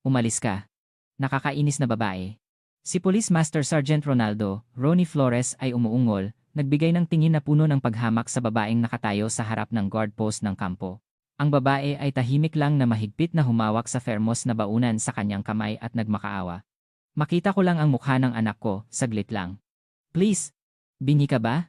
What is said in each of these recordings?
Umalis ka. Nakakainis na babae. Si Police Master Sergeant Ronaldo, Ronnie Flores ay umuungol, nagbigay ng tingin na puno ng paghamak sa babaeng nakatayo sa harap ng guard post ng kampo. Ang babae ay tahimik lang na mahigpit na humawak sa thermos na baunan sa kanyang kamay at nagmakaawa. Makita ko lang ang mukha ng anak ko, saglit lang. Please. Bingi ka ba?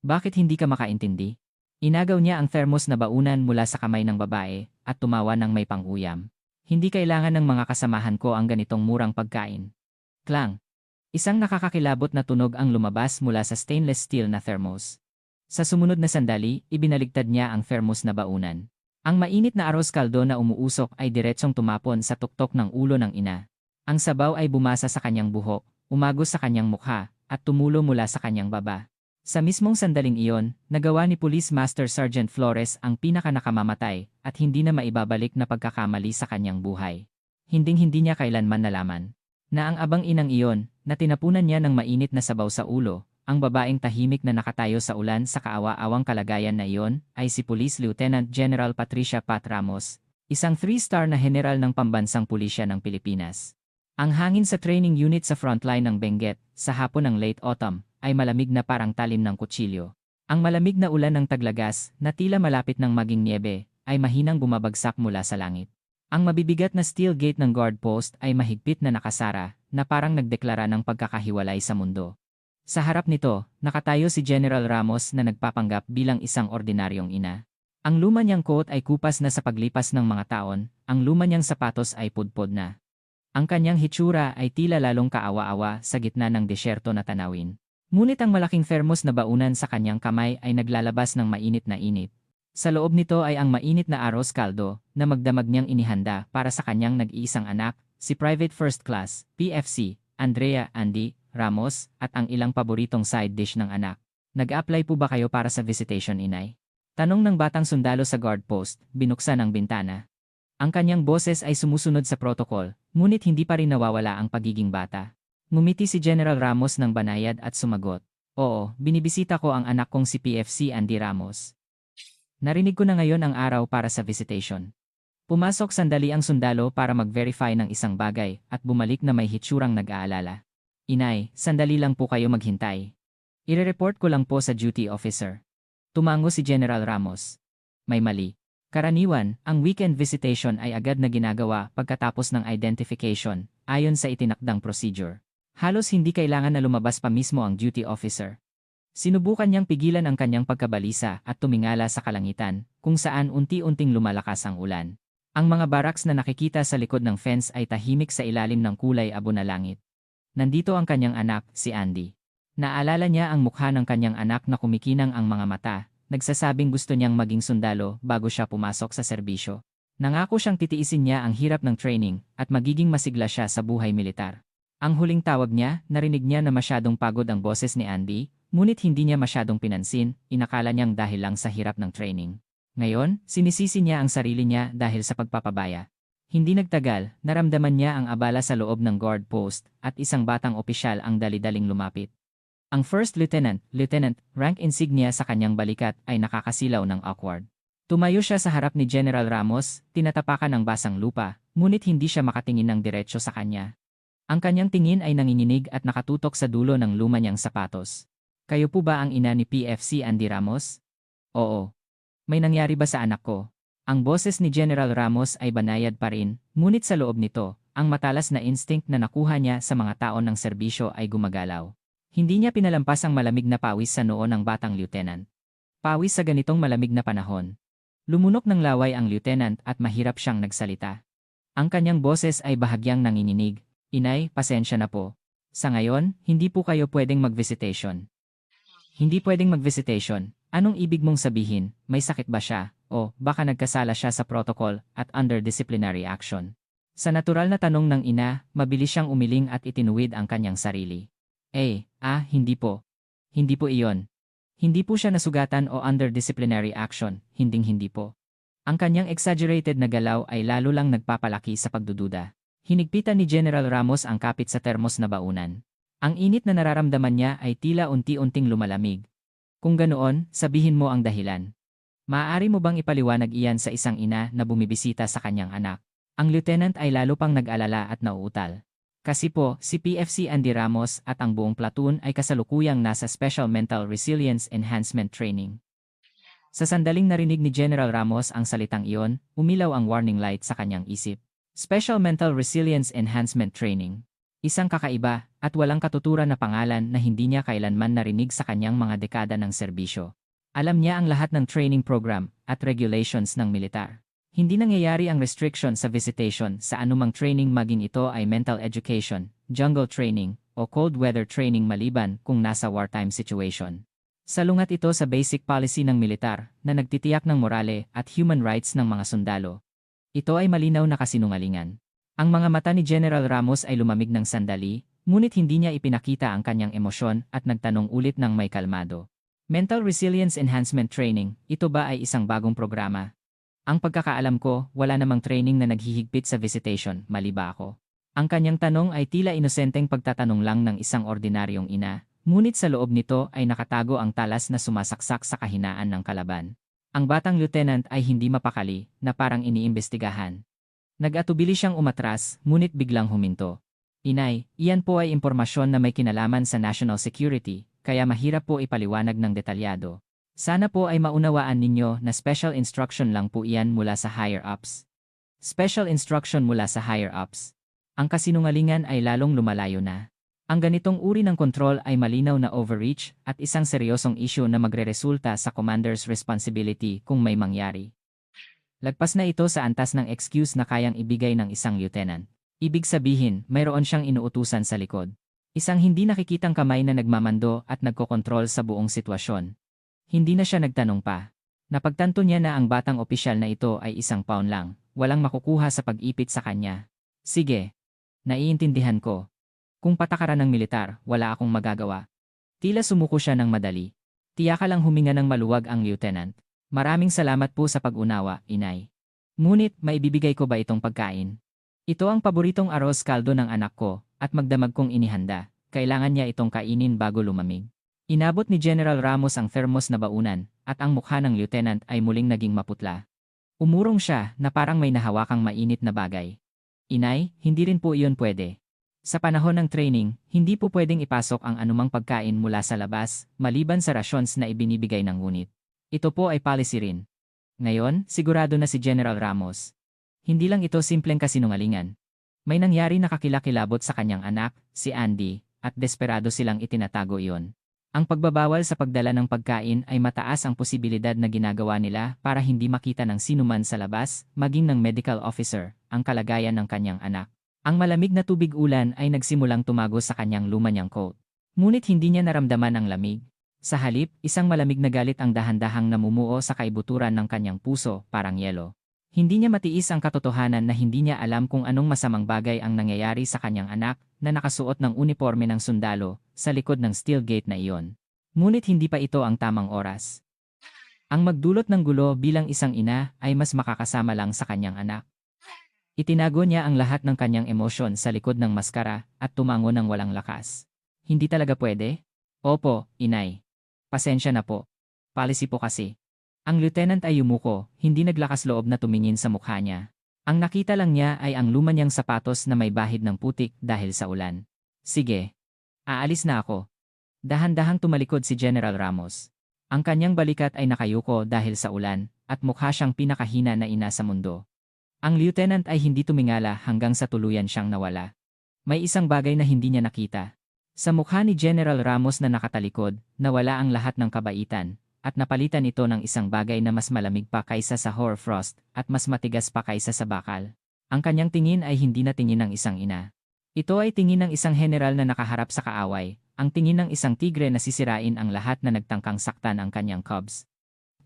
Bakit hindi ka makaintindi? Inagaw niya ang thermos na baunan mula sa kamay ng babae at tumawa ng may pang-uyam. Hindi kailangan ng mga kasamahan ko ang ganitong murang pagkain. Klang. Isang nakakakilabot na tunog ang lumabas mula sa stainless steel na thermos. Sa sumunod na sandali, ibinaligtad niya ang thermos na baunan. Ang mainit na arroz caldo na umuusok ay diretsong tumapon sa tuktok ng ulo ng ina. Ang sabaw ay bumasa sa kanyang buhok, umagos sa kanyang mukha, at tumulo mula sa kanyang baba. Sa mismong sandaling iyon, nagawa ni Police Master Sergeant Flores ang pinaka-nakamamatay at hindi na maibabalik na pagkakamali sa kanyang buhay. Hinding-hindi niya kailanman nalaman na ang abang inang iyon, na tinapunan niya ng mainit na sabaw sa ulo, ang babaeng tahimik na nakatayo sa ulan sa kaawa-awang kalagayan na iyon, ay si Police Lieutenant General Patricia Pat Ramos, isang 3-star na general ng pambansang pulisya ng Pilipinas. Ang hangin sa training unit sa frontline ng Benguet, sa hapon ng late autumn, ay malamig na parang talim ng kutsilyo. Ang malamig na ulan ng taglagas, na tila malapit ng maging niebe, ay mahinang bumabagsak mula sa langit. Ang mabibigat na steel gate ng guard post ay mahigpit na nakasara, na parang nagdeklara ng pagkakahiwalay sa mundo. Sa harap nito, nakatayo si General Ramos na nagpapanggap bilang isang ordinaryong ina. Ang luma niyang coat ay kupas na sa paglipas ng mga taon, ang luma niyang sapatos ay pudpod na. Ang kanyang hitsura ay tila lalong kaawa-awa sa gitna ng desyerto na tanawin. Ngunit ang malaking thermos na baunan sa kanyang kamay ay naglalabas ng mainit na init. Sa loob nito ay ang mainit na arroz caldo na magdamag niyang inihanda para sa kanyang nag-iisang anak, si Private First Class, PFC, Andrea Andy Ramos, at ang ilang paboritong side dish ng anak. Nag-apply po ba kayo para sa visitation, inay? Tanong ng batang sundalo sa guard post, binuksan ang bintana. Ang kanyang boses ay sumusunod sa protocol, ngunit hindi pa rin nawawala ang pagiging bata. Ngumiti si General Ramos ng banayad at sumagot, "Oo, binibisita ko ang anak kong si PFC Andy Ramos. Narinig ko na ngayon ang araw para sa visitation." Pumasok sandali ang sundalo para mag-verify ng isang bagay at bumalik na may hitsurang nag-aalala. "Inay, sandali lang po kayo maghintay. Ire-report ko lang po sa duty officer." Tumango si General Ramos. May mali. Karaniwan, ang weekend visitation ay agad na ginagawa pagkatapos ng identification, ayon sa itinakdang procedure. Halos hindi kailangan na lumabas pa mismo ang duty officer. Sinubukan niyang pigilan ang kanyang pagkabalisa at tumingala sa kalangitan, kung saan unti-unting lumalakas ang ulan. Ang mga barracks na nakikita sa likod ng fence ay tahimik sa ilalim ng kulay abo na langit. Nandito ang kanyang anak, si Andy. Naalala niya ang mukha ng kanyang anak na kumikinang ang mga mata, nagsasabing gusto niyang maging sundalo bago siya pumasok sa serbisyo. Nangako siyang titiisin niya ang hirap ng training at magiging masigla siya sa buhay militar. Ang huling tawag niya, narinig niya na masyadong pagod ang boses ni Andy, ngunit hindi niya masyadong pinansin, inakala niyang dahil lang sa hirap ng training. Ngayon, sinisisi niya ang sarili niya dahil sa pagpapabaya. Hindi nagtagal, naramdaman niya ang abala sa loob ng guard post at isang batang opisyal ang dali-daling lumapit. Ang First Lieutenant, rank insignia sa kanyang balikat ay nakakasilaw ng awkward. Tumayo siya sa harap ni General Ramos, tinatapakan ng basang lupa, ngunit hindi siya makatingin ng diretsyo sa kanya. Ang kanyang tingin ay nanginginig at nakatutok sa dulo ng luma niyang sapatos. "Kayo po ba ang ina ni PFC Andy Ramos?" "Oo." "May nangyari ba sa anak ko?" Ang boses ni General Ramos ay banayad pa rin, ngunit sa loob nito, ang matalas na instinct na nakuha niya sa mga taon ng serbisyo ay gumagalaw. Hindi niya pinalampas ang malamig na pawis sa noo ng batang lieutenant. Pawis sa ganitong malamig na panahon. Lumunok ng laway ang lieutenant at mahirap siyang nagsalita. Ang kanyang boses ay bahagyang nanginginig. "Inay, pasensya na po. Sa ngayon, hindi po kayo pwedeng mag-visitation." "Hindi pwedeng mag-visitation? Anong ibig mong sabihin? May sakit ba siya? O baka nagkasala siya sa protocol at under disciplinary action?" Sa natural na tanong ng ina, mabilis siyang umiling at itinuwid ang kanyang sarili. Hindi po. Hindi po iyon. Hindi po siya nasugatan o under disciplinary action, hinding-hindi po." Ang kanyang exaggerated na galaw ay lalo lang nagpapalaki sa pagdududa. Hinigpitan ni General Ramos ang kapit sa termos na baunan. Ang init na nararamdaman niya ay tila unti-unting lumalamig. "Kung ganoon, sabihin mo ang dahilan. Maaari mo bang ipaliwanag iyan sa isang ina na bumibisita sa kanyang anak?" Ang lieutenant ay lalo pang nag-alala at nauutal. Kasi po, si PFC Andy Ramos at ang buong platoon ay kasalukuyang nasa Special Mental Resilience Enhancement Training. Sa sandaling narinig ni General Ramos ang salitang iyon, umilaw ang warning light sa kanyang isip. Special Mental Resilience Enhancement Training. Isang kakaiba at walang katuturan na pangalan na hindi niya kailanman narinig sa kanyang mga dekada ng serbisyo. Alam niya ang lahat ng training program at regulations ng militar. Hindi nangyayari ang restriction sa visitation sa anumang training maging ito ay mental education, jungle training, o cold weather training maliban kung nasa wartime situation. Salungat ito sa basic policy ng militar na nagtitiyak ng morale at human rights ng mga sundalo. Ito ay malinaw na kasinungalingan. Ang mga mata ni General Ramos ay lumamig ng sandali, ngunit hindi niya ipinakita ang kanyang emosyon at nagtanong ulit ng may kalmado. Mental Resilience Enhancement Training, ito ba ay isang bagong programa? Ang pagkakaalam ko, wala namang training na naghihigpit sa visitation, mali ba ako? Ang kanyang tanong ay tila inosenteng pagtatanong lang ng isang ordinaryong ina, ngunit sa loob nito ay nakatago ang talas na sumasaksak sa kahinaan ng kalaban. Ang batang lieutenant ay hindi mapakali, na parang iniimbestigahan. Nag-atubili siyang umatras, ngunit biglang huminto. Inay, iyan po ay impormasyon na may kinalaman sa national security, kaya mahirap po ipaliwanag ng detalyado. Sana po ay maunawaan ninyo na special instruction lang po iyan mula sa higher-ups. Special instruction mula sa higher-ups. Ang kasinungalingan ay lalong lumalayo na. Ang ganitong uri ng kontrol ay malinaw na overreach at isang seryosong issue na magreresulta sa commander's responsibility kung may mangyari. Lagpas na ito sa antas ng excuse na kayang ibigay ng isang lieutenant. Ibig sabihin, mayroon siyang inuutusan sa likod. Isang hindi nakikitang kamay na nagmamando at nagkokontrol sa buong sitwasyon. Hindi na siya nagtanong pa. Napagtanto niya na ang batang opisyal na ito ay isang pawn lang, walang makukuha sa pag-ipit sa kanya. Sige. Naiintindihan ko. Kung patakaran ng militar, wala akong magagawa. Tila sumuko siya ng madali. Tiyaka lang huminga ng maluwag ang lieutenant. Maraming salamat po sa pag-unawa, inay. Ngunit, maibibigay ko ba itong pagkain? Ito ang paboritong arroz caldo ng anak ko, at magdamag kong inihanda. Kailangan niya itong kainin bago lumamig. Inabot ni General Ramos ang thermos na baunan, at ang mukha ng lieutenant ay muling naging maputla. Umurong siya na parang may nahawakang mainit na bagay. Inay, hindi rin po iyon pwede. Sa panahon ng training, hindi po pwedeng ipasok ang anumang pagkain mula sa labas, maliban sa rations na ibinibigay ng unit. Ito po ay policy rin. Ngayon, sigurado na si General Ramos. Hindi lang ito simpleng kasinungalingan. May nangyari na kakilakilabot sa kanyang anak, si Andy, at desperado silang itinatago iyon. Ang pagbabawal sa pagdala ng pagkain ay mataas ang posibilidad na ginagawa nila para hindi makita ng sinuman sa labas, maging ng medical officer, ang kalagayan ng kanyang anak. Ang malamig na tubig ulan ay nagsimulang tumago sa kanyang luma niyang coat. Ngunit hindi niya naramdaman ang lamig. Sa halip, isang malamig na galit ang dahan-dahang namumuo sa kaibuturan ng kanyang puso, parang yelo. Hindi niya matiis ang katotohanan na hindi niya alam kung anong masamang bagay ang nangyayari sa kanyang anak na nakasuot ng uniforme ng sundalo sa likod ng steel gate na iyon. Ngunit hindi pa ito ang tamang oras. Ang magdulot ng gulo bilang isang ina ay mas makakasama lang sa kanyang anak. Itinago niya ang lahat ng kanyang emosyon sa likod ng maskara at tumango ng walang lakas. Hindi talaga pwede? Opo, inay. Pasensya na po. Policy po kasi. Ang lieutenant ay yumuko, hindi naglakas loob na tumingin sa mukha niya. Ang nakita lang niya ay ang luma niyang sapatos na may bahid ng putik dahil sa ulan. Sige. Aalis na ako. Dahan-dahang tumalikod si General Ramos. Ang kanyang balikat ay nakayuko dahil sa ulan, at mukha siyang pinakahina na ina sa mundo. Ang lieutenant ay hindi tumingala hanggang sa tuluyan siyang nawala. May isang bagay na hindi niya nakita. Sa mukha ni General Ramos na nakatalikod, nawala ang lahat ng kabaitan, at napalitan ito ng isang bagay na mas malamig pa kaysa sa hoarfrost at mas matigas pa kaysa sa bakal. Ang kanyang tingin ay hindi na tingin ng isang ina. Ito ay tingin ng isang general na nakaharap sa kaaway, ang tingin ng isang tigre na sisirain ang lahat na nagtangkang saktan ang kanyang cubs.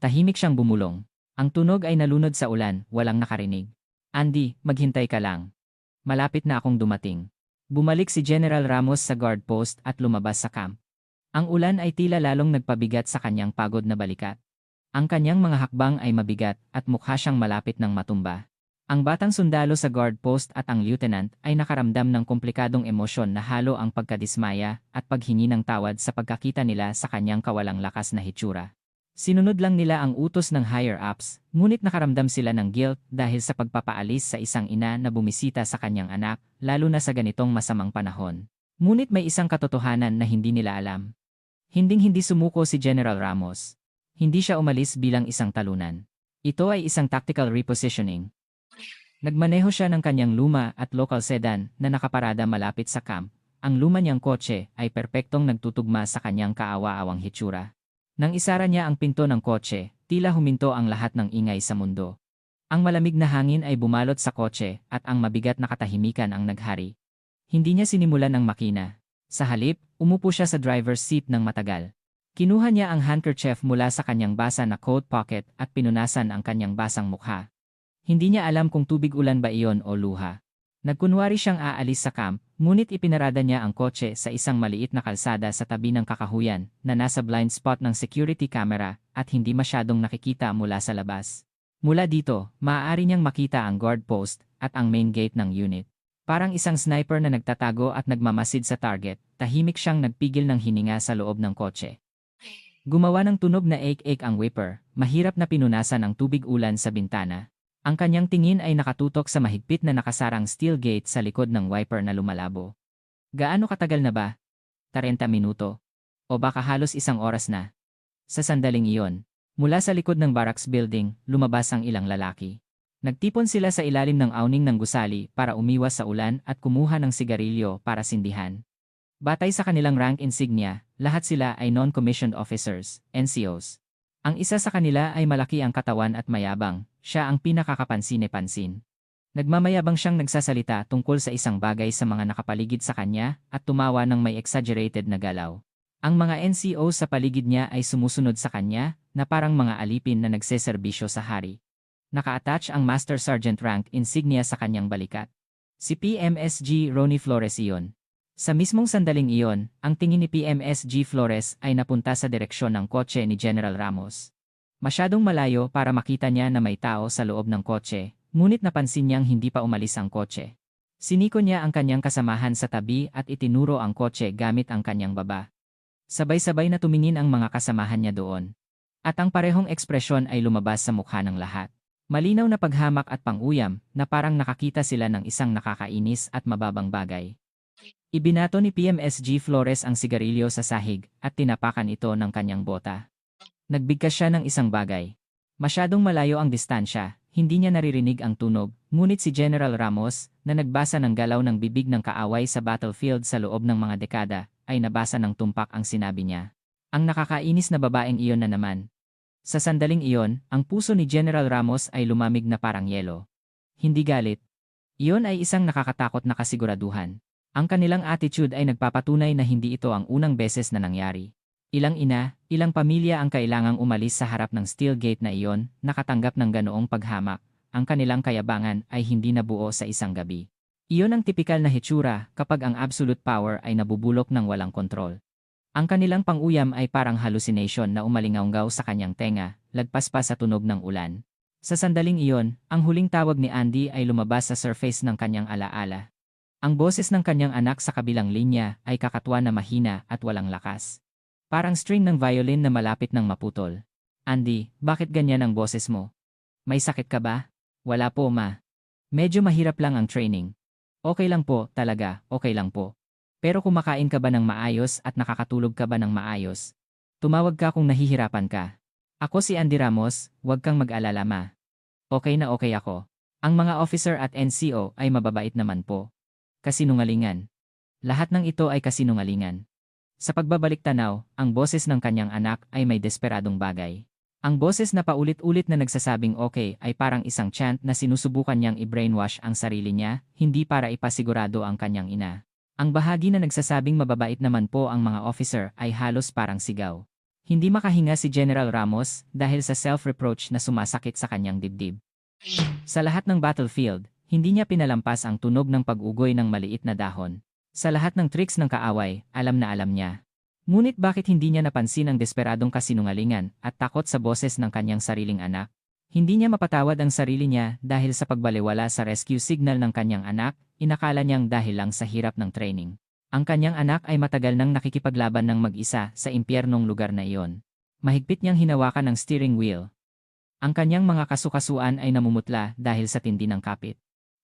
Tahimik siyang bumulong. Ang tunog ay nalunod sa ulan, walang nakarinig. Andy, maghintay ka lang. Malapit na akong dumating. Bumalik si General Ramos sa guard post at lumabas sa camp. Ang ulan ay tila lalong nagpabigat sa kanyang pagod na balikat. Ang kanyang mga hakbang ay mabigat at mukha siyang malapit ng matumba. Ang batang sundalo sa guard post at ang lieutenant ay nakaramdam ng komplikadong emosyon na halo ang pagkadismaya at paghingi ng tawad sa pagkakita nila sa kanyang kawalang lakas na hitsura. Sinunod lang nila ang utos ng higher-ups, ngunit nakaramdam sila ng guilt dahil sa pagpapaalis sa isang ina na bumisita sa kanyang anak, lalo na sa ganitong masamang panahon. Ngunit may isang katotohanan na hindi nila alam. Hinding-hindi sumuko si General Ramos. Hindi siya umalis bilang isang talunan. Ito ay isang tactical repositioning. Nagmaneho siya ng kanyang luma at local sedan na nakaparada malapit sa camp. Ang luma niyang kotse ay perpektong nagtutugma sa kanyang kaawa-awang hitsura. Nang isara niya ang pinto ng kotse, tila huminto ang lahat ng ingay sa mundo. Ang malamig na hangin ay bumalot sa kotse at ang mabigat na katahimikan ang naghari. Hindi niya sinimulan ang makina. Sa halip, umupo siya sa driver's seat ng matagal. Kinuha niya ang handkerchief mula sa kanyang basa na coat pocket at pinunasan ang kanyang basang mukha. Hindi niya alam kung tubig ulan ba iyon o luha. Nagkunwari siyang aalis sa camp, ngunit ipinarada niya ang kotse sa isang maliit na kalsada sa tabi ng kakahuyan na nasa blind spot ng security camera at hindi masyadong nakikita mula sa labas. Mula dito, maaari niyang makita ang guard post at ang main gate ng unit. Parang isang sniper na nagtatago at nagmamasid sa target, tahimik siyang nagpigil ng hininga sa loob ng kotse. Gumawa ng tunog na ek-ek ang whipper, mahirap na pinunasan ang tubig ulan sa bintana. Ang kanyang tingin ay nakatutok sa mahigpit na nakasarang steel gate sa likod ng wiper na lumalabo. Gaano katagal na ba? 30 minuto. O baka halos 1 oras na. Sa sandaling iyon, mula sa likod ng barracks building, lumabas ang ilang lalaki. Nagtipon sila sa ilalim ng awning ng gusali para umiwas sa ulan at kumuha ng sigarilyo para sindihan. Batay sa kanilang rank insignia, lahat sila ay non-commissioned officers, NCOs. Ang isa sa kanila ay malaki ang katawan at mayabang, siya ang pinakakapansin-pansin. Nagmamayabang siyang nagsasalita tungkol sa isang bagay sa mga nakapaligid sa kanya at tumawa ng may exaggerated na galaw. Ang mga NCO sa paligid niya ay sumusunod sa kanya na parang mga alipin na nagseserbisyo sa hari. Naka-attach ang Master Sergeant rank insignia sa kanyang balikat. Si PMSG Ronnie Flores iyon. Sa mismong sandaling iyon, ang tingin ni PMSG Flores ay napunta sa direksyon ng kotse ni General Ramos. Masyadong malayo para makita niya na may tao sa loob ng kotse, ngunit napansin niyang hindi pa umalis ang kotse. Siniko niya ang kanyang kasamahan sa tabi at itinuro ang kotse gamit ang kanyang baba. Sabay-sabay na tumingin ang mga kasamahan niya doon. At ang parehong ekspresyon ay lumabas sa mukha ng lahat. Malinaw na paghamak at pang-uyam na parang nakakita sila ng isang nakakainis at mababang bagay. Ibinato ni PMSG Flores ang sigarilyo sa sahig at tinapakan ito ng kanyang bota. Nagbigkas siya ng isang bagay. Masyadong malayo ang distansya, hindi niya naririnig ang tunog, ngunit si General Ramos, na nagbasa ng galaw ng bibig ng kaaway sa battlefield sa loob ng mga dekada, ay nabasa ng tumpak ang sinabi niya. Ang nakakainis na babaeng iyon na naman. Sa sandaling iyon, ang puso ni General Ramos ay lumamig na parang yelo. Hindi galit. Iyon ay isang nakakatakot na kasiguraduhan. Ang kanilang attitude ay nagpapatunay na hindi ito ang unang beses na nangyari. Ilang ina, ilang pamilya ang kailangang umalis sa harap ng steel gate na iyon, nakatanggap ng ganoong paghamak. Ang kanilang kayabangan ay hindi nabuo sa isang gabi. Iyon ang tipikal na hitsura kapag ang absolute power ay nabubulok ng walang kontrol. Ang kanilang pang-uyam ay parang hallucination na umalingaunggaw sa kanyang tenga, lagpas pa sa tunog ng ulan. Sa sandaling iyon, ang huling tawag ni Andy ay lumabas sa surface ng kanyang alaala. Ang boses ng kanyang anak sa kabilang linya ay kakatwa na mahina at walang lakas. Parang string ng violin na malapit ng maputol. Andy, bakit ganyan ang boses mo? May sakit ka ba? Wala po, ma. Medyo mahirap lang ang training. Okay lang po, talaga, okay lang po. Pero kumakain ka ba ng maayos at nakakatulog ka ba ng maayos? Tumawag ka kung nahihirapan ka. Ako si Andy Ramos, huwag kang mag-alala, ma. Okay na okay ako. Ang mga officer at NCO ay mababait naman po. Kasinungalingan. Lahat ng ito ay kasinungalingan. Sa pagbabalik tanaw, ang boses ng kanyang anak ay may desperadong bagay. Ang boses na paulit-ulit na nagsasabing okay ay parang isang chant na sinusubukan niyang i-brainwash ang sarili niya, hindi para ipasigurado ang kanyang ina. Ang bahagi na nagsasabing mababait naman po ang mga officer ay halos parang sigaw. Hindi makahinga si General Ramos dahil sa self-reproach na sumasakit sa kanyang dibdib. Sa lahat ng battlefield, hindi niya pinalampas ang tunog ng pag-ugoy ng maliit na dahon. Sa lahat ng tricks ng kaaway, alam na alam niya. Ngunit bakit hindi niya napansin ang desperadong kasinungalingan at takot sa boses ng kanyang sariling anak? Hindi niya mapatawad ang sarili niya dahil sa pagbalewala sa rescue signal ng kanyang anak, inakala niyang dahil lang sa hirap ng training. Ang kanyang anak ay matagal nang nakikipaglaban ng mag-isa sa impyernong lugar na iyon. Mahigpit niyang hinawakan ang steering wheel. Ang kanyang mga kasukasuan ay namumutla dahil sa tindi ng kapit.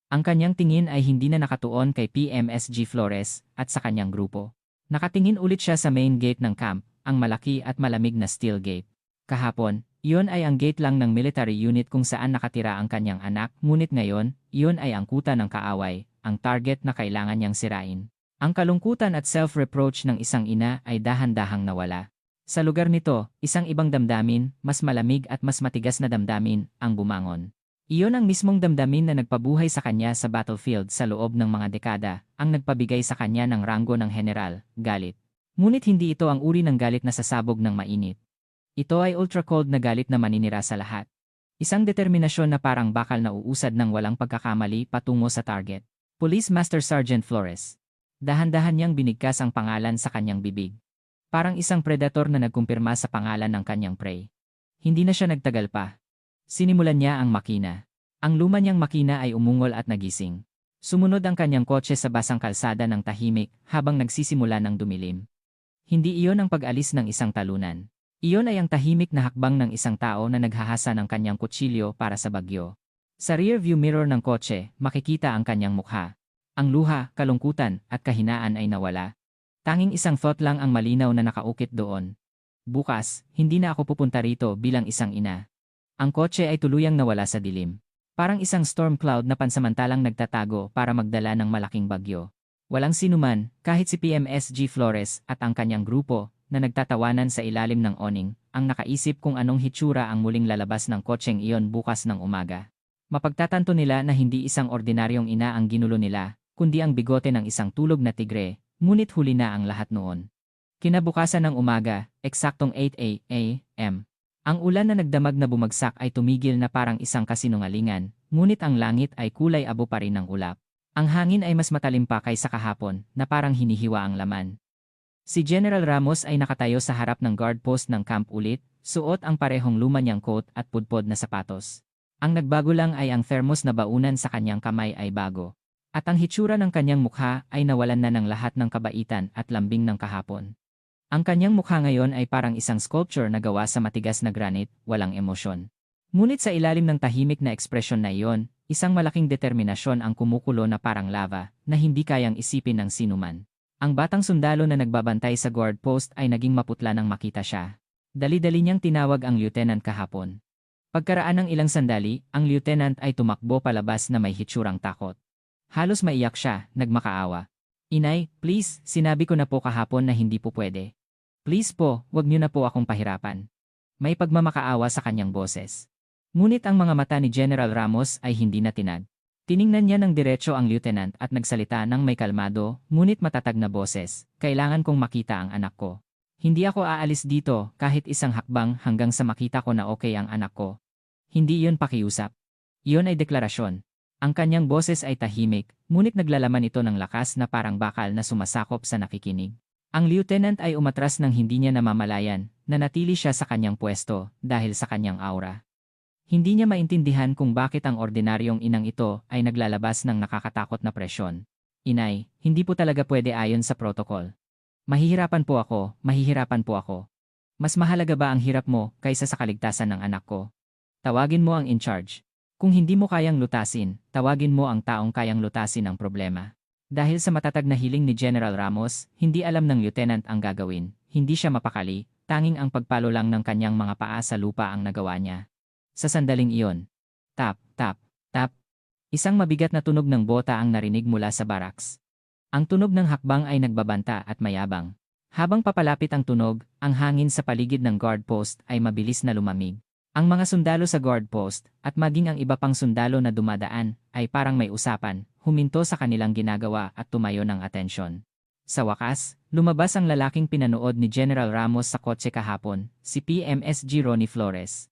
Ang kanyang tingin ay hindi na nakatuon kay PMSG Flores at sa kanyang grupo. Nakatingin ulit siya sa main gate ng camp, ang malaki at malamig na steel gate. Kahapon, iyon ay ang gate lang ng military unit kung saan nakatira ang kanyang anak, ngunit ngayon, iyon ay ang kuta ng kaaway, ang target na kailangan niyang sirain. Ang kalungkutan at self-reproach ng isang ina ay dahan-dahang nawala. Sa lugar nito, isang ibang damdamin, mas malamig at mas matigas na damdamin, ang bumangon. Iyon ang mismong damdamin na nagpabuhay sa kanya sa battlefield sa loob ng mga dekada, ang nagpabigay sa kanya ng ranggo ng general, galit. Ngunit hindi ito ang uri ng galit na sasabog ng mainit. Ito ay ultra-cold na galit na maninira sa lahat. Isang determinasyon na parang bakal na uusad ng walang pagkakamali patungo sa target. Police Master Sergeant Flores. Dahan-dahan niyang binigkas ang pangalan sa kanyang bibig. Parang isang predator na nagkumpirma sa pangalan ng kanyang prey. Hindi na siya nagtagal pa. Sinimulan niya ang makina. Ang luma niyang makina ay umungol at nagising. Sumunod ang kanyang kotse sa basang kalsada ng tahimik habang nagsisimula ng dumilim. Hindi iyon ang pag-alis ng isang talunan. Iyon ay ang tahimik na hakbang ng isang tao na naghahasa ng kanyang kutsilyo para sa bagyo. Sa rear view mirror ng kotse, makikita ang kanyang mukha. Ang luha, kalungkutan, at kahinaan ay nawala. Tanging isang thought lang ang malinaw na nakaukit doon. Bukas, hindi na ako pupunta rito bilang isang ina. Ang kotse ay tuluyang nawala sa dilim. Parang isang storm cloud na pansamantalang nagtatago para magdala ng malaking bagyo. Walang sinuman, kahit si PMSG Flores at ang kanyang grupo, na nagtatawanan sa ilalim ng awning, ang nakaisip kung anong hitsura ang muling lalabas ng kotseng iyon bukas ng umaga. Mapagtatanto nila na hindi isang ordinaryong ina ang ginulo nila, kundi ang bigote ng isang tulog na tigre. Ngunit huli na ang lahat noon. Kinabukasan ng umaga, eksaktong 8 a.m. Ang ulan na nagdamag na bumagsak ay tumigil na parang isang kasinungalingan, ngunit ang langit ay kulay abo pa rin ng ulap. Ang hangin ay mas matalim pa kaysa kahapon, na parang hinihiwa ang laman. Si General Ramos ay nakatayo sa harap ng guard post ng camp ulit, suot ang parehong luma niyang coat at pudpod na sapatos. Ang nagbago lang ay ang thermos na baunan sa kanyang kamay ay bago. At ang hitsura ng kanyang mukha ay nawalan na ng lahat ng kabaitan at lambing ng kahapon. Ang kanyang mukha ngayon ay parang isang sculpture na gawa sa matigas na granite, walang emosyon. Ngunit sa ilalim ng tahimik na ekspresyon na iyon, isang malaking determinasyon ang kumukulo na parang lava, na hindi kayang isipin ng sinuman. Ang batang sundalo na nagbabantay sa guard post ay naging maputla nang makita siya. Dali-dali niyang tinawag ang lieutenant kahapon. Pagkaraan ng ilang sandali, ang lieutenant ay tumakbo palabas na may hitsurang takot. Halos maiyak siya, nagmakaawa. Inay, please, sinabi ko na po kahapon na hindi po pwede. Please po, wag niyo na po akong pahirapan. May pagmamakaawa sa kanyang boses. Ngunit ang mga mata ni General Ramos ay hindi natinag. Tiningnan niya ng diretso ang lieutenant at nagsalita ng may kalmado, ngunit matatag na boses. Kailangan kong makita ang anak ko. Hindi ako aalis dito kahit isang hakbang hanggang sa makita ko na okay ang anak ko. Hindi iyon pakiusap. Iyon ay deklarasyon. Ang kanyang boses ay tahimik, ngunit naglalaman ito ng lakas na parang bakal na sumasakop sa nakikinig. Ang lieutenant ay umatras ng hindi niya namamalayan, nanatili siya sa kanyang pwesto dahil sa kanyang aura. Hindi niya maintindihan kung bakit ang ordinaryong inang ito ay naglalabas ng nakakatakot na presyon. Inay, hindi po talaga pwede ayon sa protocol. Mahihirapan po ako, mahihirapan po ako. Mas mahalaga ba ang hirap mo kaysa sa kaligtasan ng anak ko? Tawagin mo ang in-charge. Kung hindi mo kayang lutasin, tawagin mo ang taong kayang lutasin ang problema. Dahil sa matatag na hiling ni General Ramos, hindi alam ng lieutenant ang gagawin. Hindi siya mapakali, tanging ang pagpalo lang ng kanyang mga paa sa lupa ang nagawa niya. Sa sandaling iyon, tap, tap, tap, isang mabigat na tunog ng bota ang narinig mula sa barracks. Ang tunog ng hakbang ay nagbabanta at mayabang. Habang papalapit ang tunog, ang hangin sa paligid ng guard post ay mabilis na lumamig. Ang mga sundalo sa guard post, at maging ang iba pang sundalo na dumadaan, ay parang may usapan, huminto sa kanilang ginagawa at tumayo ng atensyon. Sa wakas, lumabas ang lalaking pinanood ni General Ramos sa kotse kahapon, si PMSG Ronnie Flores.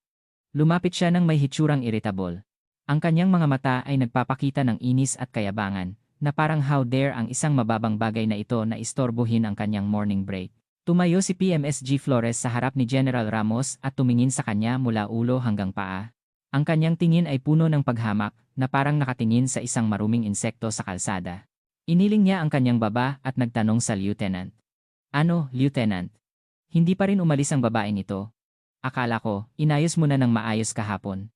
Lumapit siya ng may hitsurang irritable. Ang kanyang mga mata ay nagpapakita ng inis at kayabangan, na parang how dare ang isang mababang bagay na ito na istorbohin ang kanyang morning break. Tumayo si PMSG Flores sa harap ni General Ramos at tumingin sa kanya mula ulo hanggang paa. Ang kanyang tingin ay puno ng paghamak na parang nakatingin sa isang maruming insekto sa kalsada. Iniling niya ang kanyang baba at nagtanong sa lieutenant. Ano, lieutenant? Hindi pa rin umalis ang babaeng ito? Akala ko, inayos mo na ng maayos kahapon.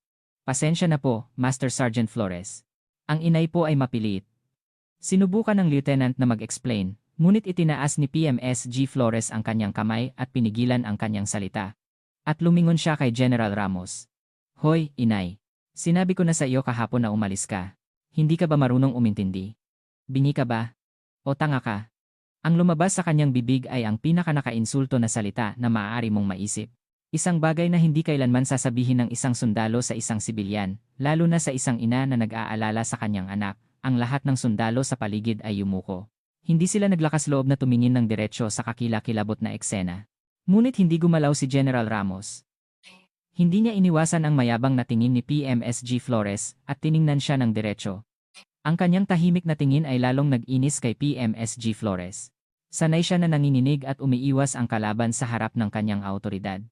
Pasensya na po, Master Sergeant Flores. Ang inay po ay mapilit. Sinubukan ng lieutenant na mag-explain, ngunit itinaas ni PMSG Flores ang kanyang kamay at pinigilan ang kanyang salita. At lumingon siya kay General Ramos. Hoy, inay. Sinabi ko na sa iyo kahapon na umalis ka. Hindi ka ba marunong umintindi? Bingi ka ba? O tanga ka? Ang lumabas sa kanyang bibig ay ang pinakanakainsulto na salita na maaari mong maisip. Isang bagay na hindi kailanman sasabihin ng isang sundalo sa isang sibilyan, lalo na sa isang ina na nag-aalala sa kanyang anak. Ang lahat ng sundalo sa paligid ay yumuko. Hindi sila naglakas loob na tumingin ng diretsyo sa kakilakilabot na eksena. Ngunit hindi gumalaw si General Ramos. Hindi niya iniwasan ang mayabang na tingin ni PMSG Flores at tiningnan siya ng diretsyo. Ang kanyang tahimik na tingin ay lalong nag-inis kay PMSG Flores. Sanay siya na nanginginig at umiiwas ang kalaban sa harap ng kanyang autoridad.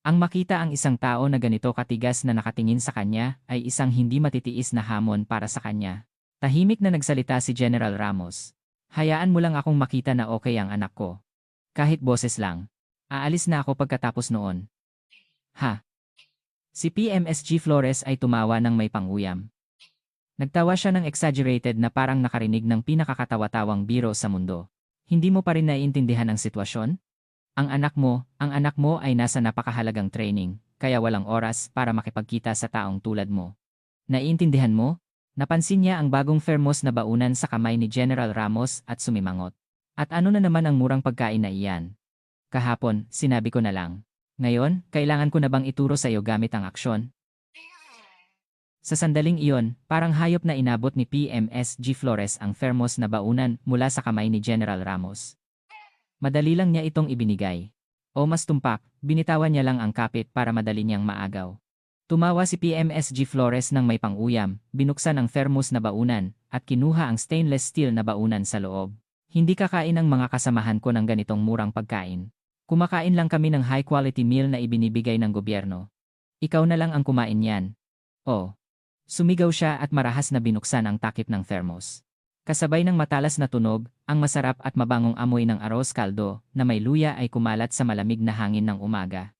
Ang makita ang isang tao na ganito katigas na nakatingin sa kanya ay isang hindi matitiis na hamon para sa kanya. Tahimik na nagsalita si General Ramos. Hayaan mo lang akong makita na okay ang anak ko. Kahit boses lang. Aalis na ako pagkatapos noon. Ha? Si PMSG Flores ay tumawa ng may panguyam. Nagtawa siya ng exaggerated na parang nakarinig ng pinakakatawa-tawang biro sa mundo. Hindi mo pa rin naiintindihan ang sitwasyon? Ang anak mo ay nasa napakahalagang training, kaya walang oras para makipagkita sa taong tulad mo. Naiintindihan mo? Napansin niya ang bagong thermos na baunan sa kamay ni General Ramos at sumimangot. At ano na naman ang murang pagkain na iyan? Kahapon, sinabi ko na lang. Ngayon, kailangan ko na bang ituro sa iyo gamit ang aksyon? Sa sandaling iyon, parang hayop na inabot ni PMSG Flores ang thermos na baunan mula sa kamay ni General Ramos. Madali lang niya itong ibinigay. O mas tumpak, binitawan niya lang ang kapit para madali niyang maagaw. Tumawa si PMSG Flores ng may panguyam, binuksan ang thermos na baunan, at kinuha ang stainless steel na baunan sa loob. Hindi kakain ang mga kasamahan ko ng ganitong murang pagkain. Kumakain lang kami ng high-quality meal na ibinibigay ng gobyerno. Ikaw na lang ang kumain yan. Oh. Sumigaw siya at marahas na binuksan ang takip ng thermos. Kasabay ng matalas na tunog, ang masarap at mabangong amoy ng arroz caldo na may luya ay kumalat sa malamig na hangin ng umaga.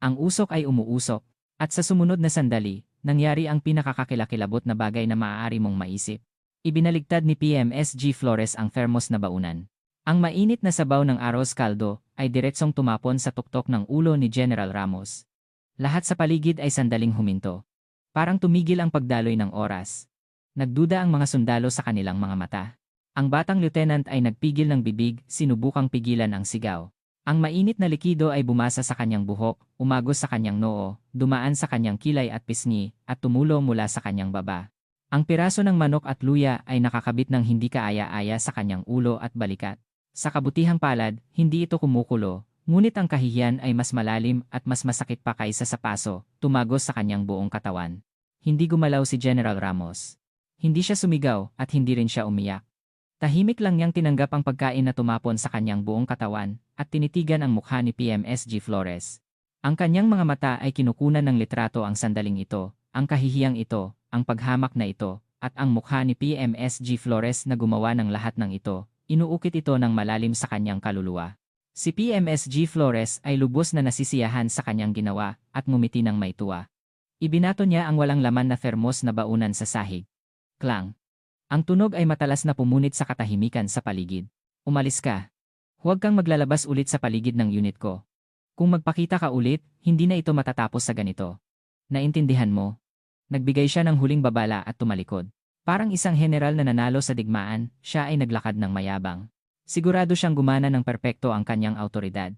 Ang usok ay umuusok, at sa sumunod na sandali, nangyari ang pinakakakilakilabot na bagay na maaari mong maisip. Ibinaligtad ni PMSG Flores ang thermos na baunan. Ang mainit na sabaw ng arroz caldo ay diretsong tumapon sa tuktok ng ulo ni General Ramos. Lahat sa paligid ay sandaling huminto. Parang tumigil ang pagdaloy ng oras. Nagduda ang mga sundalo sa kanilang mga mata. Ang batang lieutenant ay nagpigil ng bibig, sinubukang pigilan ang sigaw. Ang mainit na likido ay bumasa sa kanyang buhok, umagos sa kanyang noo, dumaan sa kanyang kilay at pisngi, at tumulo mula sa kanyang baba. Ang piraso ng manok at luya ay nakakabit ng hindi kaaya-aya sa kanyang ulo at balikat. Sa kabutihang palad, hindi ito kumukulo, ngunit ang kahihiyan ay mas malalim at mas masakit pa kaysa sa paso, tumagos sa kanyang buong katawan. Hindi gumalaw si General Ramos. Hindi siya sumigaw at hindi rin siya umiyak. Tahimik lang niyang tinanggap ang pagkain na tumapon sa kanyang buong katawan at tinitigan ang mukha ni PMSG Flores. Ang kanyang mga mata ay kinukunan ng litrato ang sandaling ito, ang kahihiyang ito, ang paghamak na ito, at ang mukha ni PMSG Flores na gumawa ng lahat ng ito, inuukit ito ng malalim sa kanyang kaluluwa. Si PMSG Flores ay lubos na nasisiyahan sa kanyang ginawa at ngumiti ng may tuwa. Ibinato niya ang walang laman na thermos na baunan sa sahig. Klang. Ang tunog ay matalas na pumunit sa katahimikan sa paligid. Umalis ka. Huwag kang maglalabas ulit sa paligid ng unit ko. Kung magpakita ka ulit, hindi na ito matatapos sa ganito. Naintindihan mo? Nagbigay siya ng huling babala at tumalikod. Parang isang general na nanalo sa digmaan, siya ay naglakad ng mayabang. Sigurado siyang gumana ng perpekto ang kanyang autoridad.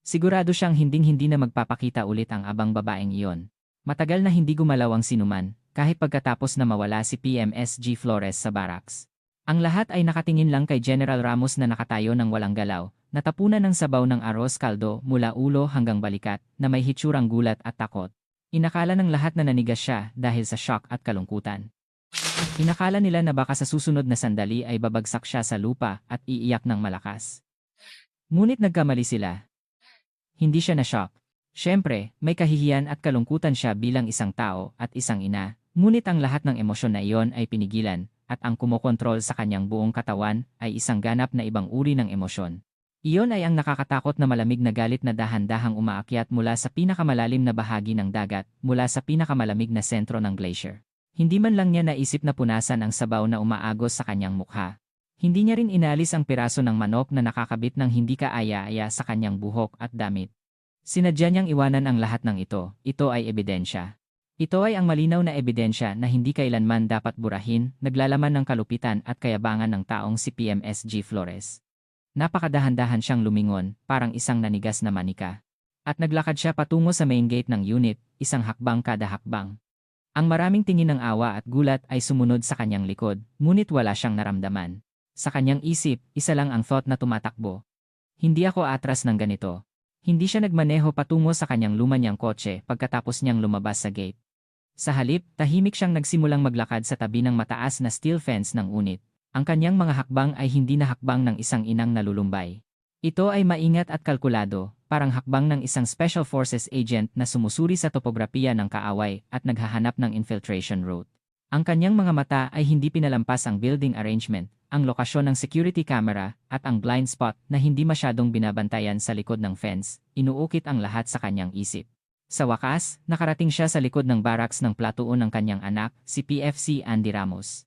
Sigurado siyang hinding-hindi na magpapakita ulit ang abang babaeng iyon. Matagal na hindi gumalaw ang sinuman, kahit pagkatapos na mawala si PMSG Flores sa barracks. Ang lahat ay nakatingin lang kay General Ramos na nakatayo ng walang galaw, natapunan ng sabaw ng arroz caldo mula ulo hanggang balikat, na may hitsurang gulat at takot. Inakala ng lahat na nanigas siya dahil sa shock at kalungkutan. Inakala nila na baka sa susunod na sandali ay babagsak siya sa lupa at iiyak ng malakas. Ngunit nagkamali sila. Hindi siya na-shock. Siyempre, may kahihiyan at kalungkutan siya bilang isang tao at isang ina, ngunit ang lahat ng emosyon na iyon ay pinigilan, at ang kumokontrol sa kanyang buong katawan ay isang ganap na ibang uri ng emosyon. Iyon ay ang nakakatakot na malamig na galit na dahan-dahang umaakyat mula sa pinakamalalim na bahagi ng dagat, mula sa pinakamalamig na sentro ng glacier. Hindi man lang niya naisip na punasan ang sabaw na umaagos sa kanyang mukha. Hindi niya rin inalis ang piraso ng manok na nakakabit ng hindi kaaya-aya sa kanyang buhok at damit. Sinadya niyang iwanan ang lahat ng ito. Ito ay ebidensya. Ito ay ang malinaw na ebidensya na hindi kailanman dapat burahin, naglalaman ng kalupitan at kayabangan ng taong si PMSG Flores. Napakadahan-dahan siyang lumingon, parang isang nanigas na manika. At naglakad siya patungo sa main gate ng unit, isang hakbang kada hakbang. Ang maraming tingin ng awa at gulat ay sumunod sa kanyang likod, ngunit wala siyang naramdaman. Sa kanyang isip, isa lang ang thought na tumatakbo. Hindi ako atras ng ganito. Hindi siya nagmaneho patungo sa kanyang luma niyang kotse pagkatapos niyang lumabas sa gate. Sa halip, tahimik siyang nagsimulang maglakad sa tabi ng mataas na steel fence ng unit. Ang kanyang mga hakbang ay hindi na hakbang ng isang inang nalulumbay. Ito ay maingat at kalkulado, parang hakbang ng isang Special Forces agent na sumusuri sa topografiya ng kaaway at naghahanap ng infiltration route. Ang kanyang mga mata ay hindi pinalampas ang building arrangement, ang lokasyon ng security camera, at ang blind spot na hindi masyadong binabantayan sa likod ng fence, inuukit ang lahat sa kanyang isip. Sa wakas, nakarating siya sa likod ng barracks ng platoon ng kanyang anak, si PFC Andy Ramos.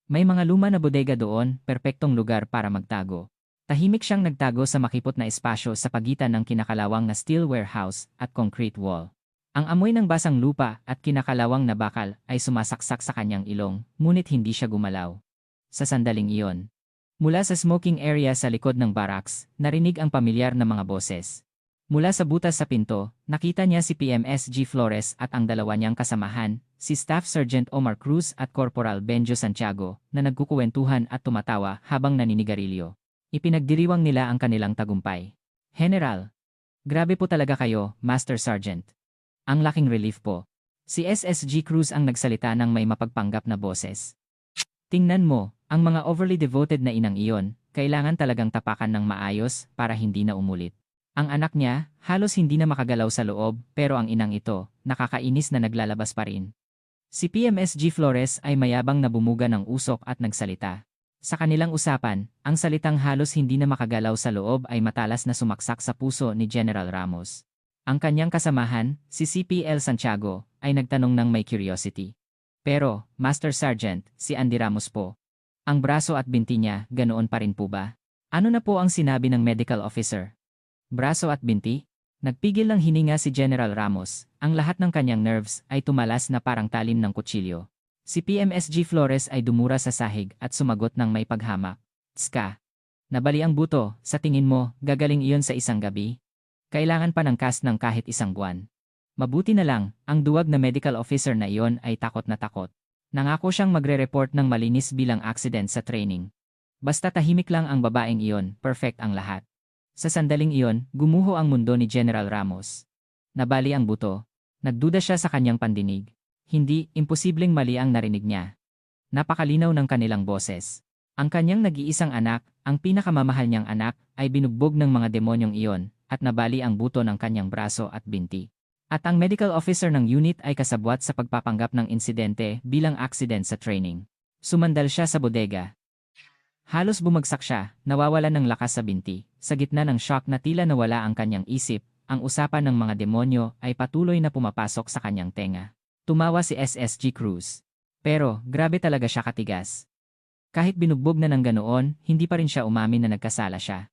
May mga luma na bodega doon, perpektong lugar para magtago. Tahimik siyang nagtago sa makipot na espasyo sa pagitan ng kinakalawang na steel warehouse at concrete wall. Ang amoy ng basang lupa at kinakalawang na bakal ay sumasaksak sa kanyang ilong, ngunit hindi siya gumalaw. Sa sandaling iyon, mula sa smoking area sa likod ng barracks, narinig ang pamilyar na mga boses. Mula sa butas sa pinto, nakita niya si PMSG Flores at ang dalawa niyang kasamahan, si Staff Sergeant Omar Cruz at Corporal Benjo Santiago, na nagkukuwentuhan at tumatawa habang naninigarilyo. Ipinagdiriwang nila ang kanilang tagumpay. General, grabe po talaga kayo, Master Sergeant. Ang laking relief po. Si SSG Cruz ang nagsalita ng may mapagpanggap na boses. Tingnan mo, ang mga overly devoted na inang iyon, kailangan talagang tapakan ng maayos para hindi na umulit. Ang anak niya, halos hindi na makagalaw sa loob, pero ang inang ito, nakakainis na naglalabas pa rin. Si PMSG Flores ay mayabang na bumuga ng usok at nagsalita. Sa kanilang usapan, ang salitang halos hindi na makagalaw sa loob ay matalas na sumaksak sa puso ni General Ramos. Ang kanyang kasamahan, si CPL Santiago, ay nagtanong ng may curiosity. Pero, Master Sergeant, si Andy Ramos po. Ang braso at binti niya, ganoon pa rin po ba? Ano na po ang sinabi ng medical officer? Braso at binti? Nagpigil ng hininga si General Ramos, ang lahat ng kanyang nerves ay tumalas na parang talim ng kutsilyo. Si PMSG Flores ay dumura sa sahig at sumagot ng may paghamak. Tska. Nabali ang buto, sa tingin mo, gagaling iyon sa isang gabi? Kailangan pa ng cast ng kahit isang buwan. Mabuti na lang, ang duwag na medical officer na iyon ay takot na takot. Nangako siyang magre-report ng malinis bilang accident sa training. Basta tahimik lang ang babaeng iyon, perfect ang lahat. Sa sandaling iyon, gumuho ang mundo ni General Ramos. Nabali ang buto. Nagduda siya sa kanyang pandinig. Hindi, imposibleng mali ang narinig niya. Napakalinaw ng kanilang boses. Ang kanyang nag-iisang anak, ang pinakamamahal niyang anak, ay binugbog ng mga demonyong iyon, at nabali ang buto ng kanyang braso at binti. At ang medical officer ng unit ay kasabwat sa pagpapanggap ng insidente bilang accident sa training. Sumandal siya sa bodega. Halos bumagsak siya, nawawalan ng lakas sa binti. Sa gitna ng shock na tila nawala ang kanyang isip, ang usapan ng mga demonyo ay patuloy na pumapasok sa kanyang tenga. Tumawa si SSG Cruz. Pero, grabe talaga siya katigas. Kahit binugbog na ng ganoon, hindi pa rin siya umamin na nagkasala siya.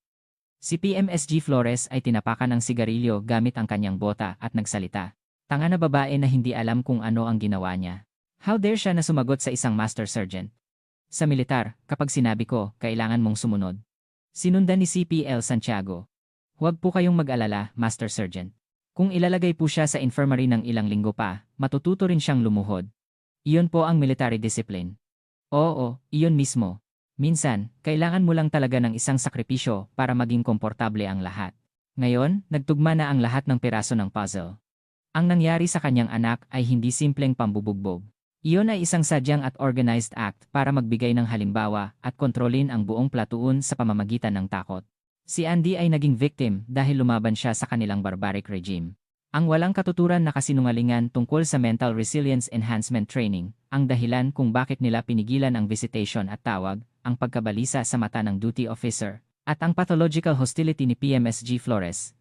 Si PMSG Flores ay tinapakan ng sigarilyo gamit ang kanyang bota at nagsalita. Tanga na babae na hindi alam kung ano ang ginawa niya. How dare siya na sumagot sa isang Master Sergeant? Sa militar, kapag sinabi ko, kailangan mong sumunod. Sinundan ni CPL Santiago. Huwag po kayong mag-alala, Master Sergeant. Kung ilalagay po siya sa infirmary ng ilang linggo pa, matututo rin siyang lumuhod. Iyon po ang military discipline. Oo, iyon mismo. Minsan, kailangan mo lang talaga ng isang sakripisyo para maging komportable ang lahat. Ngayon, nagtugma na ang lahat ng piraso ng puzzle. Ang nangyari sa kanyang anak ay hindi simpleng pambubugbog. Iyon ay isang sadyang at organized act para magbigay ng halimbawa at kontrolin ang buong platoon sa pamamagitan ng takot. Si Andy ay naging victim dahil lumaban siya sa kanilang barbaric regime. Ang walang katuturan na kasinungalingan tungkol sa Mental Resilience Enhancement Training, ang dahilan kung bakit nila pinigilan ang visitation at tawag, ang pagkabalisa sa mata ng duty officer, At ang pathological hostility ni PMSG Flores.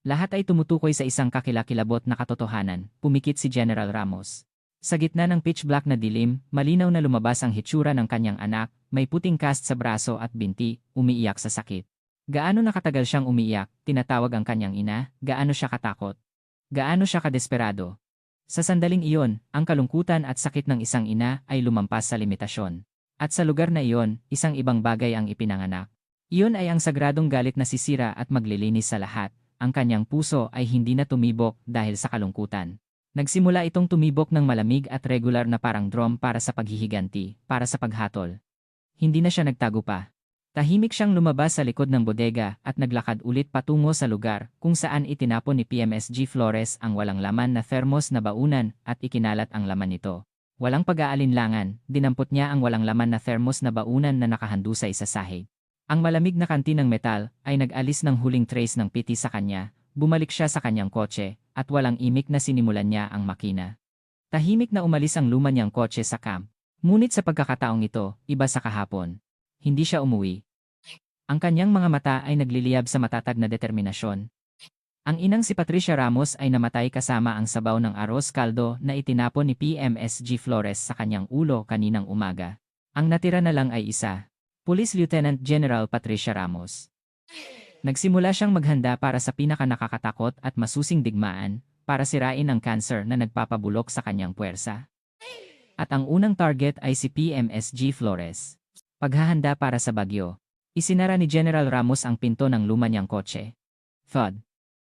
Lahat ay tumutukoy sa isang kakilakilabot na katotohanan, pumikit si General Ramos. Sa gitna ng pitch black na dilim, malinaw na lumabas ang hitsura ng kanyang anak, may puting cast sa braso at binti, umiiyak sa sakit. Gaano nakatagal siyang umiiyak, tinatawag ang kanyang ina, gaano siya katakot. Gaano siya kadesperado. Sa sandaling iyon, ang kalungkutan at sakit ng isang ina ay lumampas sa limitasyon. At sa lugar na iyon, isang ibang bagay ang ipinanganak. Iyon ay ang sagradong galit na sisira at maglilinis sa lahat. Ang kanyang puso ay hindi na tumibok dahil sa kalungkutan. Nagsimula itong tumibok ng malamig at regular na parang drum para sa paghihiganti, para sa paghatol. Hindi na siya nagtago pa. Tahimik siyang lumabas sa likod ng bodega at naglakad ulit patungo sa lugar kung saan itinapon ni PMSG Flores ang walang laman na thermos na baunan at ikinalat ang laman nito. Walang pag-aalinlangan, dinampot niya ang walang laman na thermos na baunan na nakahandusay sa sahig. Ang malamig na kanti ng metal ay nag-alis ng huling trace ng piti sa kanya, bumalik siya sa kanyang kotse, at walang imik na sinimulan niya ang makina. Tahimik na umalis ang luma niyang kotse sa camp. Ngunit sa pagkakataong ito, iba sa kahapon. Hindi siya umuwi. Ang kanyang mga mata ay nagliliyab sa matatag na determinasyon. Ang inang si Patricia Ramos ay namatay kasama ang sabaw ng arroz caldo na itinapon ni PMSG Flores sa kanyang ulo kaninang umaga. Ang natira na lang ay isa. Police Lieutenant General Patricia Ramos. Nagsimula siyang maghanda para sa pinakanakakatakot at masusing digmaan para sirain ang cancer na nagpapabulok sa kanyang puwersa. At ang unang target ay si PMSG Flores. Paghahanda para sa bagyo. Isinara ni General Ramos ang pinto ng luma niyang kotse. Thud.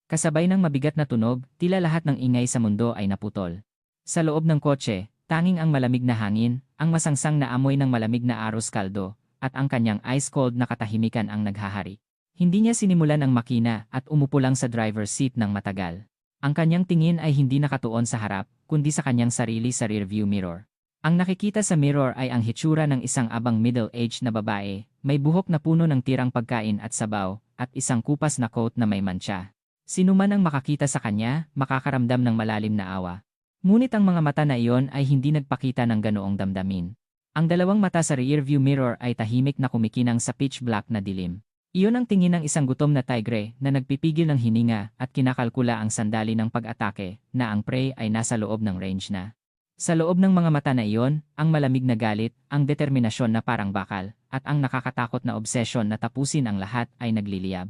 Kasabay ng mabigat na tunog, tila lahat ng ingay sa mundo ay naputol. Sa loob ng kotse, tanging ang malamig na hangin, ang masangsang na amoy ng malamig na arroz caldo, at ang kanyang ice-cold na katahimikan ang naghahari. Hindi niya sinimulan ang makina at umupo lang sa driver's seat ng matagal. Ang kanyang tingin ay hindi nakatuon sa harap, kundi sa kanyang sarili sa rearview mirror. Ang nakikita sa mirror ay ang hitsura ng isang abang middle-aged na babae, may buhok na puno ng tirang pagkain at sabaw, at isang kupas na coat na may mantsa. Sino man ang makakita sa kanya, makakaramdam ng malalim na awa. Ngunit ang mga mata na iyon ay hindi nagpakita ng ganoong damdamin. Ang dalawang mata sa rearview mirror ay tahimik na kumikinang sa pitch black na dilim. Iyon ang tingin ng isang gutom na tigre na nagpipigil ng hininga at kinakalkula ang sandali ng pag-atake na ang prey ay nasa loob ng range na. Sa loob ng mga mata na iyon, ang malamig na galit, ang determinasyon na parang bakal, at ang nakakatakot na obsesyon na tapusin ang lahat ay nagliliyab.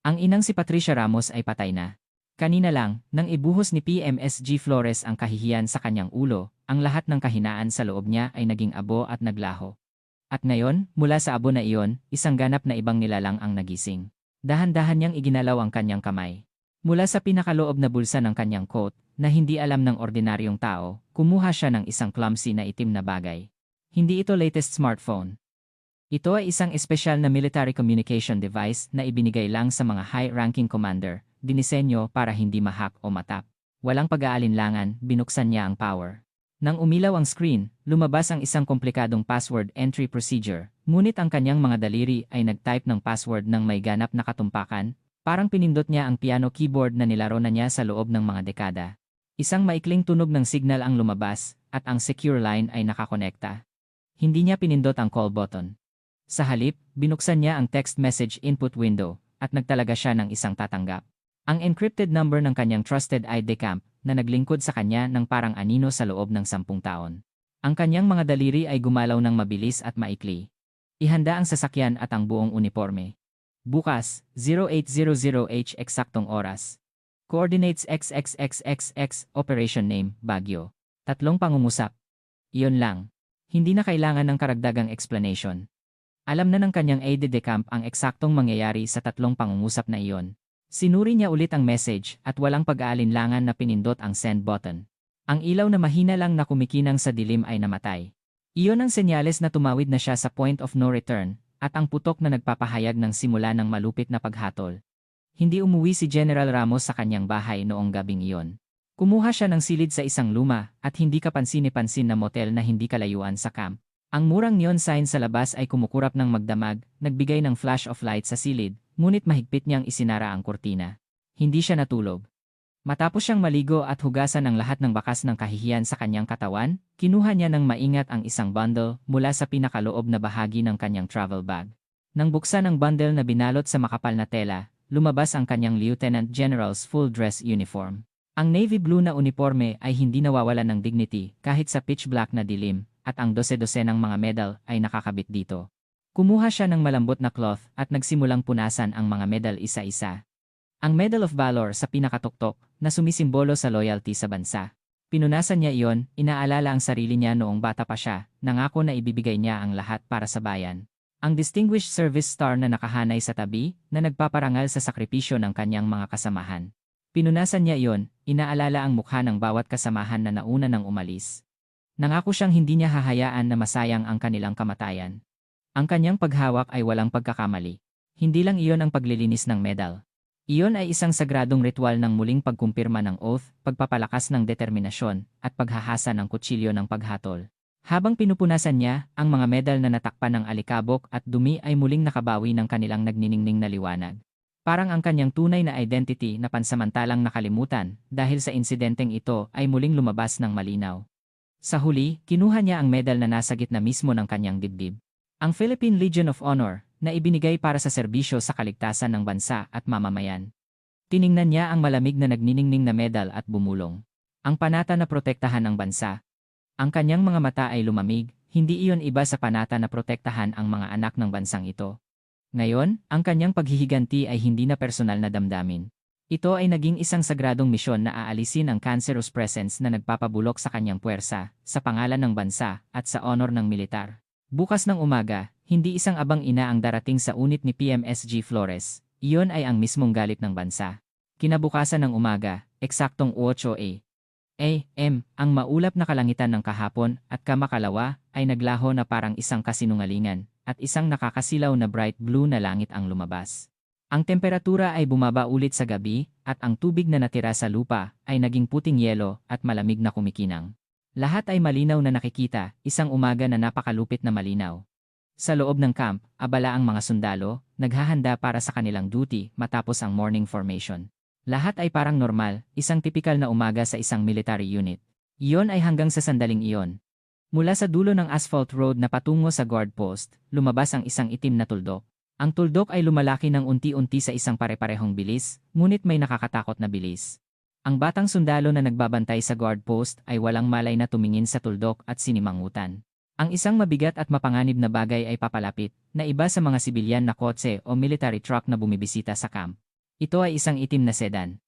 Ang inang si Patricia Ramos ay patay na. Kanina lang, nang ibuhos ni PMSG Flores ang kahihiyan sa kanyang ulo, ang lahat ng kahinaan sa loob niya ay naging abo at naglaho. At ngayon, mula sa abo na iyon, isang ganap na ibang nilalang ang nagising. Dahan-dahan niyang iginalaw ang kanyang kamay. Mula sa pinakaloob na bulsa ng kanyang coat, na hindi alam ng ordinaryong tao, kumuha siya ng isang clumsy na itim na bagay. Hindi ito latest smartphone. Ito ay isang espesyal na military communication device na ibinigay lang sa mga high-ranking commander, dinisenyo para hindi ma-hack o matap. Walang pag-aalinlangan, binuksan niya ang power. Nang umilaw ang screen, lumabas ang isang komplikadong password entry procedure, ngunit ang kanyang mga daliri ay nag-type ng password ng may ganap na katumpakan, parang pinindot niya ang piano keyboard na nilaro na niya sa loob ng mga dekada. Isang maikling tunog ng signal ang lumabas, at ang secure line ay nakakonekta. Hindi niya pinindot ang call button. Sa halip, binuksan niya ang text message input window, at nagtalaga siya ng isang tatanggap. Ang encrypted number ng kanyang trusted ID camp, na naglingkod sa kanya ng parang anino sa loob ng 10 taon. Ang kanyang mga daliri ay gumalaw ng mabilis at maikli. Ihanda ang sasakyan at ang buong uniforme. Bukas, 0800H eksaktong oras. Coordinates XXXXX, Operation Name, Baguio. 3 pangungusap. Iyon lang. Hindi na kailangan ng karagdagang explanation. Alam na ng kanyang aide de camp ang eksaktong mangyayari sa 3 pangungusap na iyon. Sinuri niya ulit ang message at walang pag-aalinlangan na pinindot ang send button. Ang ilaw na mahina lang na kumikinang sa dilim ay namatay. Iyon ang senyales na tumawid na siya sa point of no return, at ang putok na nagpapahayag ng simula ng malupit na paghatol. Hindi umuwi si General Ramos sa kanyang bahay noong gabing iyon. Kumuha siya ng silid sa isang luma at hindi kapansin-pansin na motel na hindi kalayuan sa camp. Ang murang neon sign sa labas ay kumukurap ng magdamag, nagbigay ng flash of light sa silid, ngunit mahigpit niyang isinara ang kurtina. Hindi siya natulog. Matapos siyang maligo at hugasan ang lahat ng bakas ng kahihiyan sa kanyang katawan, kinuha niya ng maingat ang isang bundle mula sa pinakaloob na bahagi ng kanyang travel bag. Nang buksan ang bundle na binalot sa makapal na tela, lumabas ang kanyang Lieutenant General's full dress uniform. Ang navy blue na uniforme ay hindi nawawalan ng dignity kahit sa pitch black na dilim, at ang dose-dose ng mga medal ay nakakabit dito. Kumuha siya ng malambot na cloth at nagsimulang punasan ang mga medal isa-isa. Ang Medal of Valor sa pinakatuktok na sumisimbolo sa loyalty sa bansa. Pinunasan niya iyon, inaalala ang sarili niya noong bata pa siya, nangako na ibibigay niya ang lahat para sa bayan. Ang Distinguished Service Star na nakahanay sa tabi, na nagpaparangal sa sakripisyo ng kanyang mga kasamahan. Pinunasan niya iyon, inaalala ang mukha ng bawat kasamahan na nauna nang umalis. Nangako siyang hindi niya hahayaan na masayang ang kanilang kamatayan. Ang kanyang paghawak ay walang pagkakamali. Hindi lang iyon ang paglilinis ng medal. Iyon ay isang sagradong ritual ng muling pagkumpirma ng oath, pagpapalakas ng determinasyon, at paghahasa ng kutsilyo ng paghatol. Habang pinupunasan niya, ang mga medal na natakpan ng alikabok at dumi ay muling nakabawi ng kanilang nagniningning na liwanag. Parang ang kanyang tunay na identity na pansamantalang nakalimutan dahil sa insidenteng ito ay muling lumabas ng malinaw. Sa huli, kinuha niya ang medal na nasa gitna mismo ng kanyang dibdib. Ang Philippine Legion of Honor, na ibinigay para sa serbisyo sa kaligtasan ng bansa at mamamayan. Tiningnan niya ang malamig na nagniningning na medal at bumulong. Ang panata na protektahan ang bansa. Ang kanyang mga mata ay lumamig, hindi iyon iba sa panata na protektahan ang mga anak ng bansang ito. Ngayon, ang kanyang paghihiganti ay hindi na personal na damdamin. Ito ay naging isang sagradong misyon na aalisin ang cancerous presence na nagpapabulok sa kanyang puwersa, sa pangalan ng bansa, at sa honor ng militar. Bukas ng umaga, hindi isang abang ina ang darating sa unit ni PMSG Flores, iyon ay ang mismong galit ng bansa. Kinabukasan ng umaga, eksaktong 8 a.m., ang maulap na kalangitan ng kahapon at kamakalawa ay naglaho na parang isang kasinungalingan at isang nakakasilaw na bright blue na langit ang lumabas. Ang temperatura ay bumaba ulit sa gabi at ang tubig na natira sa lupa ay naging puting yelo at malamig na kumikinang. Lahat ay malinaw na nakikita, isang umaga na napakalupit na malinaw. Sa loob ng camp, abala ang mga sundalo, naghahanda para sa kanilang duty matapos ang morning formation. Lahat ay parang normal, isang tipikal na umaga sa isang military unit. Iyon ay hanggang sa sandaling iyon. Mula sa dulo ng asphalt road na patungo sa guard post, lumabas ang isang itim na tuldok. Ang tuldok ay lumalaki ng unti-unti sa isang pare-parehong bilis, ngunit may nakakatakot na bilis. Ang batang sundalo na nagbabantay sa guard post ay walang malay na tumingin sa tuldok at sinimangutan. Ang isang mabigat at mapanganib na bagay ay papalapit, na iba sa mga sibilyan na kotse o military truck na bumibisita sa camp. Ito ay isang itim na sedan.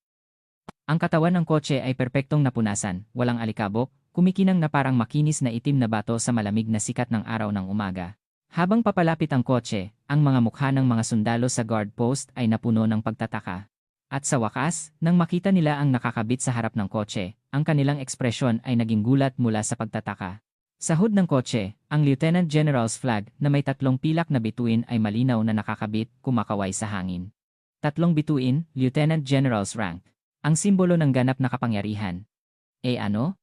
Ang katawan ng kotse ay perpektong napunasan, walang alikabok, kumikinang na parang makinis na itim na bato sa malamig na sikat ng araw ng umaga. Habang papalapit ang kotse, ang mga mukha ng mga sundalo sa guard post ay napuno ng pagtataka. At sa wakas, nang makita nila ang nakakabit sa harap ng kotse, ang kanilang ekspresyon ay naging gulat mula sa pagtataka. Sa hood ng kotse, ang Lieutenant General's flag na may 3 pilak na bituin ay malinaw na nakakabit, kumakaway sa hangin. 3 bituin, Lieutenant General's rank. Ang simbolo ng ganap na kapangyarihan. Ano?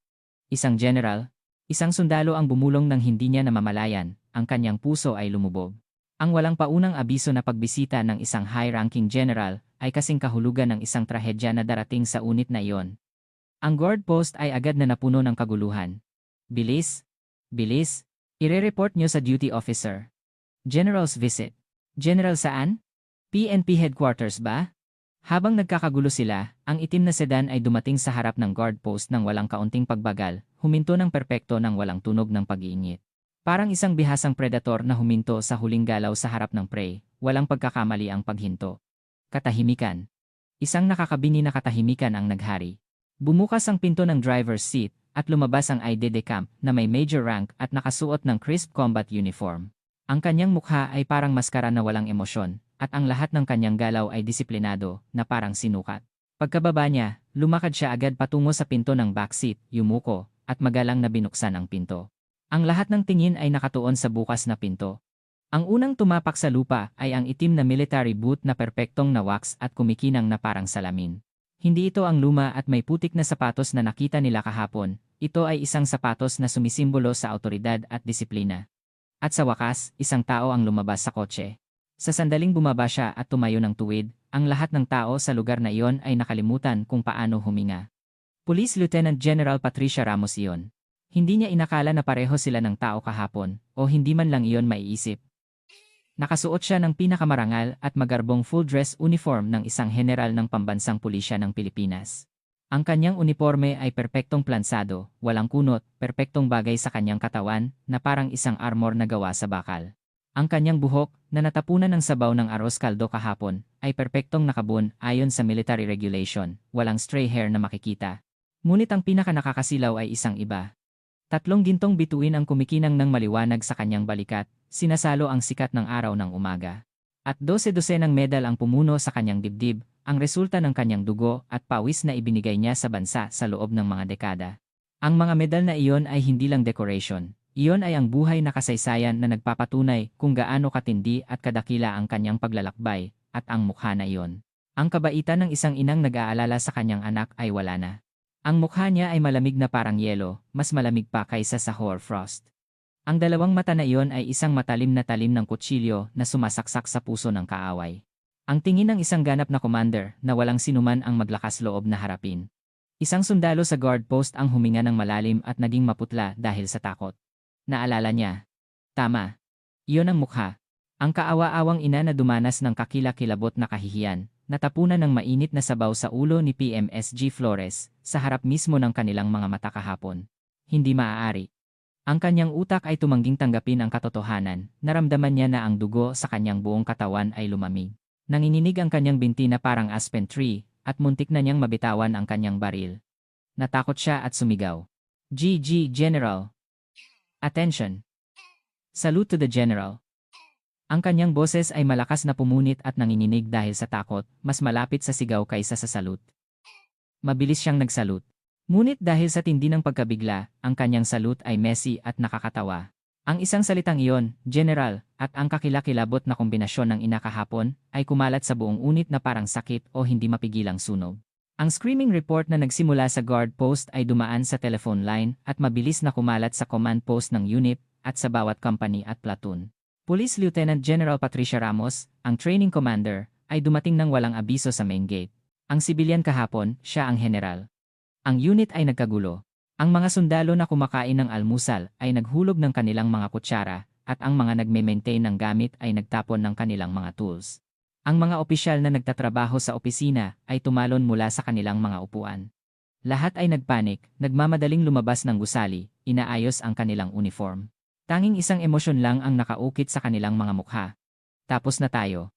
Isang general? Isang sundalo ang bumulong ng hindi niya namamalayan, ang kanyang puso ay lumubog. Ang walang paunang abiso na pagbisita ng isang high-ranking general ay kasing kahulugan ng isang trahedya na darating sa unit na iyon. Ang guard post ay agad na napuno ng kaguluhan. Bilis! Bilis! Ire-report niyo sa duty officer. General's visit. General saan? PNP headquarters ba? Habang nagkakagulo sila, ang itim na sedan ay dumating sa harap ng guard post ng walang kaunting pagbagal, huminto ng perpekto ng walang tunog ng pag-iinit. Parang isang bihasang predator na huminto sa huling galaw sa harap ng prey, walang pagkakamali ang paghinto. Katahimikan. Isang nakakabini na katahimikan ang naghari. Bumukas ang pinto ng driver's seat at lumabas ang IDD camp na may major rank at nakasuot ng crisp combat uniform. Ang kanyang mukha ay parang maskara na walang emosyon, at ang lahat ng kanyang galaw ay disiplinado, na parang sinukat. Pagkababa niya, lumakad siya agad patungo sa pinto ng backseat, yumuko, at magalang na binuksan ang pinto. Ang lahat ng tingin ay nakatuon sa bukas na pinto. Ang unang tumapak sa lupa ay ang itim na military boot na perpektong na wax at kumikinang na parang salamin. Hindi ito ang luma at may putik na sapatos na nakita nila kahapon, ito ay isang sapatos na sumisimbolo sa awtoridad at disiplina. At sa wakas, isang tao ang lumabas sa kotse. Sa sandaling bumaba siya at tumayo ng tuwid, ang lahat ng tao sa lugar na iyon ay nakalimutan kung paano huminga. Police Lieutenant General Patricia Ramos iyon. Hindi niya inakala na pareho sila ng tao kahapon, o hindi man lang iyon maiisip. Nakasuot siya ng pinakamarangal at magarbong full-dress uniform ng isang general ng pambansang pulisya ng Pilipinas. Ang kanyang uniforme ay perpektong plansado, walang kunot, perpektong bagay sa kanyang katawan, na parang isang armor na gawa sa bakal. Ang kanyang buhok, na natapunan ng sabaw ng aros kaldo kahapon, ay perpektong nakabun ayon sa military regulation, walang stray hair na makikita. Ngunit ang pinakanakakasilaw ay isang iba. 3 gintong bituin ang kumikinang ng maliwanag sa kanyang balikat, sinasalo ang sikat ng araw ng umaga. At 12-dosenang medal ang pumuno sa kanyang dibdib, ang resulta ng kanyang dugo at pawis na ibinigay niya sa bansa sa loob ng mga dekada. Ang mga medal na iyon ay hindi lang decoration. Iyon ay ang buhay na kasaysayan na nagpapatunay kung gaano katindi at kadakila ang kanyang paglalakbay, at ang mukha na iyon. Ang kabaitan ng isang inang nag-aalala sa kanyang anak ay wala na. Ang mukha niya ay malamig na parang yelo, mas malamig pa kaysa sa hoarfrost. Ang dalawang mata na iyon ay isang matalim na talim ng kutsilyo na sumasaksak sa puso ng kaaway. Ang tingin ng isang ganap na commander na walang sinuman ang maglakas loob na harapin. Isang sundalo sa guard post ang huminga ng malalim at naging maputla dahil sa takot. Naalala niya. Tama. Iyon ang mukha. Ang kaawa-awang ina na dumanas ng kakilakilabot na kahihiyan, natapunan ng mainit na sabaw sa ulo ni PMSG Flores, sa harap mismo ng kanilang mga mata kahapon. Hindi maaari. Ang kanyang utak ay tumangging tanggapin ang katotohanan, naramdaman niya na ang dugo sa kanyang buong katawan ay lumamig. Nanginginig ang kanyang binti na parang aspen tree, at muntik na niyang mabitawan ang kanyang baril. Natakot siya at sumigaw. GG General! Attention! Salute to the General! Ang kanyang boses ay malakas na pumunit at nanginginig dahil sa takot, mas malapit sa sigaw kaysa sa salute. Mabilis siyang nagsalute. Ngunit dahil sa tindi ng pagkabigla, ang kanyang salute ay messy at nakakatawa. Ang isang salitang iyon, General, at ang kakilakilabot na kombinasyon ng ina kahapon, ay kumalat sa buong unit na parang sakit o hindi mapigilang sunog. Ang screaming report na nagsimula sa guard post ay dumaan sa telephone line at mabilis na kumalat sa command post ng unit at sa bawat company at platoon. Police Lieutenant General Patricia Ramos, ang training commander, ay dumating ng walang abiso sa main gate. Ang sibilyan kahapon, siya ang general. Ang unit ay nagkagulo. Ang mga sundalo na kumakain ng almusal ay naghulog ng kanilang mga kutsara at ang mga nagme-maintain ng gamit ay nagtapon ng kanilang mga tools. Ang mga opisyal na nagtatrabaho sa opisina ay tumalon mula sa kanilang mga upuan. Lahat ay nagpanik, nagmamadaling lumabas ng gusali, inaayos ang kanilang uniform. Tanging isang emosyon lang ang nakaukit sa kanilang mga mukha. Tapos na tayo.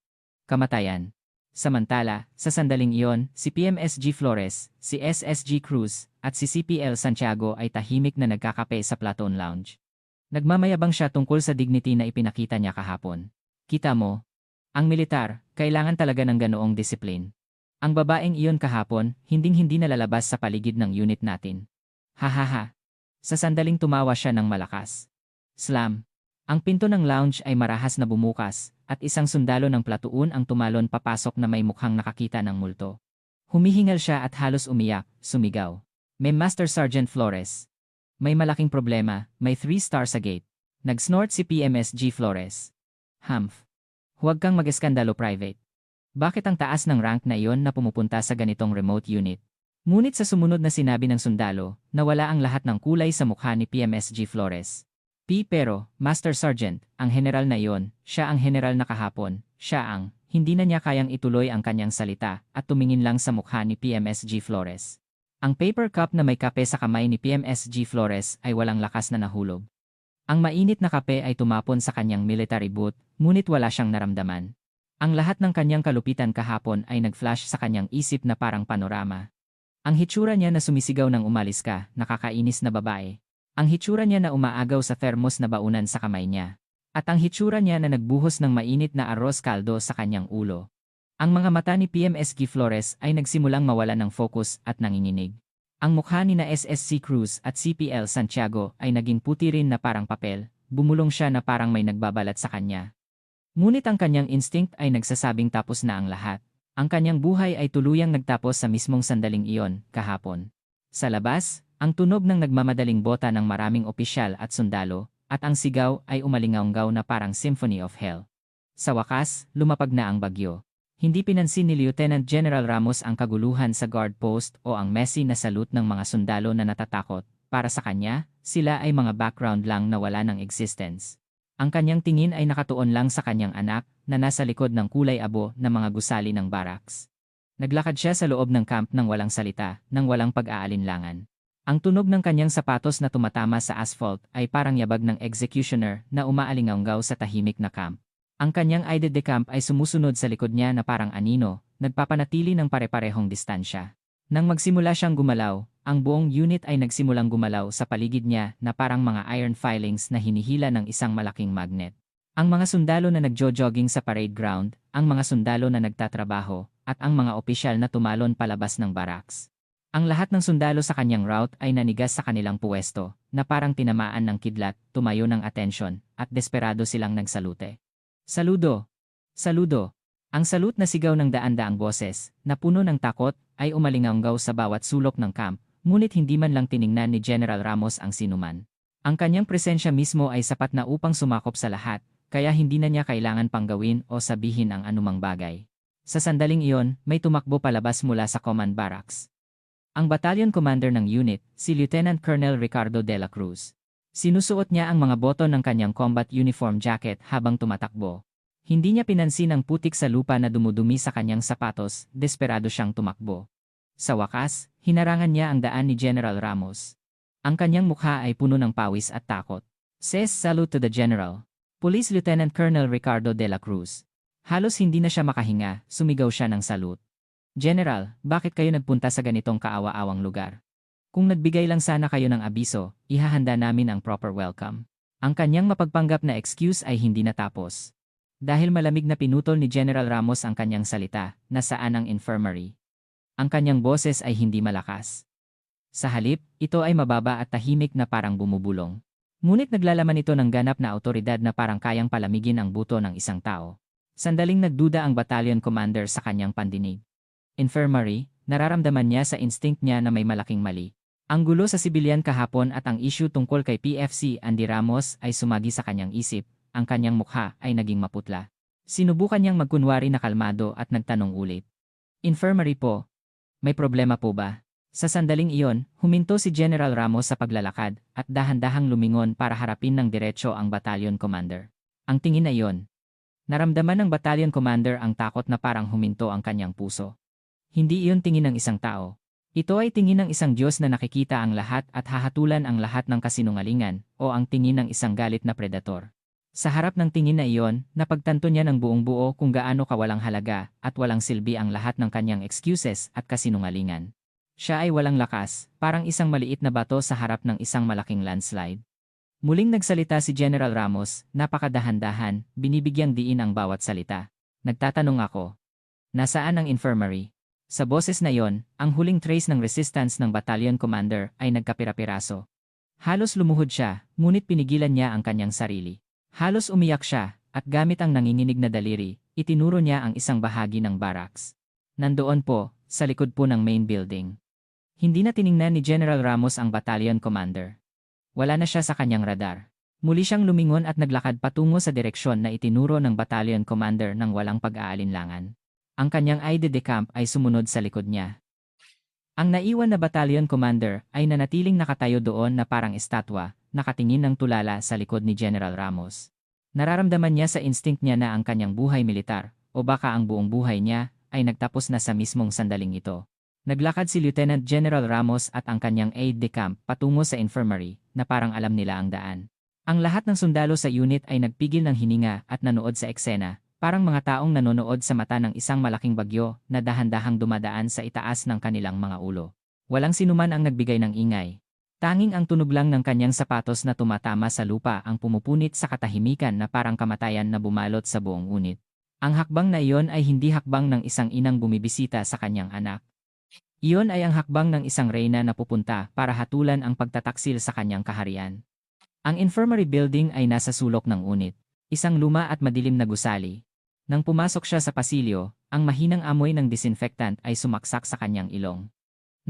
Kamatayan. Samantala, sa sandaling iyon, si PMSG Flores, si SSG Cruz, at si CPL Santiago ay tahimik na nagkakape sa Platoon Lounge. Nagmamayabang siya tungkol sa dignity na ipinakita niya kahapon. Kita mo? Ang militar, kailangan talaga ng ganoong discipline. Ang babaeng iyon kahapon, hinding-hindi nalalabas sa paligid ng unit natin. Hahaha. Sa sandaling tumawa siya ng malakas. Slam. Ang pinto ng lounge ay marahas na bumukas, at isang sundalo ng platoon ang tumalon papasok na may mukhang nakakita ng multo. Humihingal siya at halos umiyak, sumigaw. May Master Sergeant Flores. May malaking problema, may 3-star sa gate. Nag-snort si PMSG Flores. Humph. Huwag kang mag-eskandalo private. Bakit ang taas ng rank na iyon na pumupunta sa ganitong remote unit? Ngunit sa sumunod na sinabi ng sundalo, nawala ang lahat ng kulay sa mukha ni PMSG Flores. Pero, Master Sergeant, ang general na iyon, siya ang general na kahapon, siya ang, hindi na niya kayang ituloy ang kanyang salita at tumingin lang sa mukha ni PMSG Flores. Ang paper cup na may kape sa kamay ni PMSG Flores ay walang lakas na nahulog. Ang mainit na kape ay tumapon sa kanyang military boot, ngunit wala siyang naramdaman. Ang lahat ng kanyang kalupitan kahapon ay nag-flash sa kanyang isip na parang panorama. Ang hitsura niya na sumisigaw ng umalis ka, nakakainis na babae. Ang hitsura niya na umaagaw sa thermos na baunan sa kamay niya. At ang hitsura niya na nagbuhos ng mainit na arroz caldo sa kanyang ulo. Ang mga mata ni PMSG Flores ay nagsimulang mawala ng focus at nanginginig. Ang mukha ni na SSC Cruz at CPL Santiago ay naging puti rin na parang papel, bumulong siya na parang may nagbabalat sa kanya. Ngunit ang kanyang instinct ay nagsasabing tapos na ang lahat. Ang kanyang buhay ay tuluyang nagtapos sa mismong sandaling iyon, kahapon. Sa labas, ang tunog ng nagmamadaling bota ng maraming opisyal at sundalo, at ang sigaw ay umalingaunggaw na parang Symphony of Hell. Sa wakas, lumapag na ang bagyo. Hindi pinansin ni Lieutenant General Ramos ang kaguluhan sa guard post o ang messy na salute ng mga sundalo na natatakot. Para sa kanya, sila ay mga background lang na wala ng existence. Ang kanyang tingin ay nakatuon lang sa kanyang anak na nasa likod ng kulay abo na mga gusali ng barracks. Naglakad siya sa loob ng camp nang walang salita, nang walang pag-aalinlangan. Ang tunog ng kanyang sapatos na tumatama sa asphalt ay parang yabag ng executioner na umaalingaunggaw sa tahimik na camp. Ang kanyang aide de camp ay sumusunod sa likod niya na parang anino, nagpapanatili ng pare-parehong distansya. Nang magsimula siyang gumalaw, ang buong unit ay nagsimulang gumalaw sa paligid niya na parang mga iron filings na hinihila ng isang malaking magnet. Ang mga sundalo na nagjo-jogging sa parade ground, ang mga sundalo na nagtatrabaho, at ang mga opisyal na tumalon palabas ng barracks. Ang lahat ng sundalo sa kanyang route ay nanigas sa kanilang puwesto, na parang tinamaan ng kidlat, tumayo ng atensyon, at desperado silang nagsalute. Saludo! Saludo! Ang salute na sigaw ng daan-daang boses, na puno ng takot, ay umalingaunggaw sa bawat sulok ng camp, ngunit hindi man lang tiningnan ni General Ramos ang sinuman. Ang kanyang presensya mismo ay sapat na upang sumakop sa lahat, kaya hindi na niya kailangan pang gawin o sabihin ang anumang bagay. Sa sandaling iyon, may tumakbo palabas mula sa command barracks. Ang battalion commander ng unit, si Lieutenant Colonel Ricardo de la Cruz. Sinusuot niya ang mga boto ng kanyang combat uniform jacket habang tumatakbo. Hindi niya pinansin ang putik sa lupa na dumudumi sa kanyang sapatos, desperado siyang tumakbo. Sa wakas, hinarangan niya ang daan ni General Ramos. Ang kanyang mukha ay puno ng pawis at takot. Says salute to the General. Police Lieutenant Colonel Ricardo de la Cruz. Halos hindi na siya makahinga, sumigaw siya ng salute. General, bakit kayo nagpunta sa ganitong kaawa-awang lugar? Kung nagbigay lang sana kayo ng abiso, ihahanda namin ang proper welcome. Ang kanyang mapagpanggap na excuse ay hindi natapos. Dahil malamig na pinutol ni General Ramos ang kanyang salita, nasaan ang infirmary. Ang kanyang boses ay hindi malakas. Sa halip, ito ay mababa at tahimik na parang bumubulong. Ngunit naglalaman ito ng ganap na autoridad na parang kayang palamigin ang buto ng isang tao. Sandaling nagduda ang battalion commander sa kanyang pandinig. Infirmary, nararamdaman niya sa instinct niya na may malaking mali. Ang gulo sa sibilyan kahapon at ang issue tungkol kay PFC Andy Ramos ay sumagi sa kanyang isip, ang kanyang mukha ay naging maputla. Sinubukan niyang magkunwari na kalmado at nagtanong ulit. Infirmary po. May problema po ba? Sa sandaling iyon, huminto si General Ramos sa paglalakad at dahan-dahang lumingon para harapin ng diretsyo ang battalion commander. Ang tingin na iyon. Naramdaman ng battalion commander ang takot na parang huminto ang kanyang puso. Hindi iyon tingin ng isang tao. Ito ay tingin ng isang Diyos na nakikita ang lahat at hahatulan ang lahat ng kasinungalingan o ang tingin ng isang galit na predator. Sa harap ng tingin na iyon, napagtanto niya ng buong buo kung gaano kawalang halaga at walang silbi ang lahat ng kanyang excuses at kasinungalingan. Siya ay walang lakas, parang isang maliit na bato sa harap ng isang malaking landslide. Muling nagsalita si General Ramos, napakadahan-dahan, binibigyang diin ang bawat salita. Nagtatanong ako. Nasaan ang infirmary? Sa boses na yon, ang huling trace ng resistance ng battalion commander ay nagkapira-piraso. Halos lumuhod siya, ngunit pinigilan niya ang kanyang sarili. Halos umiyak siya, at gamit ang nanginginig na daliri, itinuro niya ang isang bahagi ng barracks. Nandoon po, sa likod po ng main building. Hindi na tiningnan ni General Ramos ang battalion commander. Wala na siya sa kanyang radar. Muli siyang lumingon at naglakad patungo sa direksyon na itinuro ng battalion commander ng walang pag-aalinlangan. Ang kanyang aide de camp ay sumunod sa likod niya. Ang naiwan na battalion commander ay nanatiling nakatayo doon na parang estatwa, nakatingin ng tulala sa likod ni General Ramos. Nararamdaman niya sa instinct niya na ang kanyang buhay militar, o baka ang buong buhay niya, ay nagtapos na sa mismong sandaling ito. Naglakad si Lieutenant General Ramos at ang kanyang aide de camp patungo sa infirmary, na parang alam nila ang daan. Ang lahat ng sundalo sa unit ay nagpigil ng hininga at nanood sa eksena, parang mga taong nanonood sa mata ng isang malaking bagyo na dahan-dahang dumadaan sa itaas ng kanilang mga ulo. Walang sinuman ang nagbigay ng ingay. Tanging ang tunog lang ng kanyang sapatos na tumatama sa lupa ang pumupunit sa katahimikan na parang kamatayan na bumalot sa buong unit. Ang hakbang na iyon ay hindi hakbang ng isang inang bumibisita sa kanyang anak. Iyon ay ang hakbang ng isang reyna na pupunta para hatulan ang pagtataksil sa kanyang kaharian. Ang infirmary building ay nasa sulok ng unit. Isang luma at madilim na gusali. Nang pumasok siya sa pasilyo, ang mahinang amoy ng disinfectant ay sumaksak sa kanyang ilong.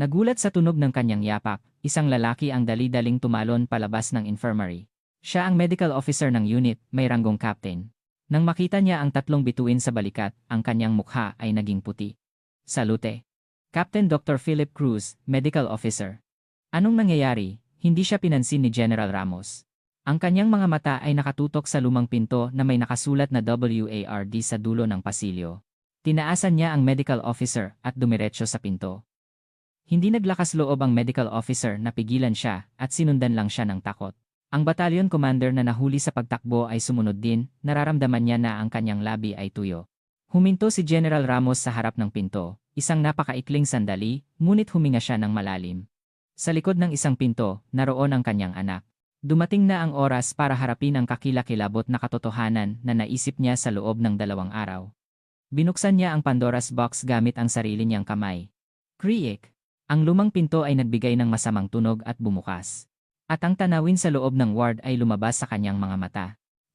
Nagulat sa tunog ng kanyang yapak, isang lalaki ang dali-daling tumalon palabas ng infirmary. Siya ang medical officer ng unit, may ranggong captain. Nang makita niya ang tatlong bituin sa balikat, ang kanyang mukha ay naging puti. Salute. Captain Dr. Philip Cruz, medical officer. Anong nangyayari? Hindi siya pinansin ni General Ramos. Ang kanyang mga mata ay nakatutok sa lumang pinto na may nakasulat na WARD sa dulo ng pasilyo. Tinaasan niya ang medical officer at dumiretso sa pinto. Hindi naglakas loob ang medical officer na pigilan siya at sinundan lang siya ng takot. Ang battalion commander na nahuli sa pagtakbo ay sumunod din, nararamdaman niya na ang kanyang labi ay tuyo. Huminto si General Ramos sa harap ng pinto, isang napakaikling sandali, ngunit huminga siya ng malalim. Sa likod ng isang pinto, naroon ang kanyang anak. Dumating na ang oras para harapin ang kakilakilabot na katotohanan na naisip niya sa loob ng 2 araw. Binuksan niya ang Pandora's box gamit ang sarili niyang kamay. Kriek! Ang lumang pinto ay nagbigay ng masamang tunog at bumukas. At ang tanawin sa loob ng ward ay lumabas sa kanyang mga mata.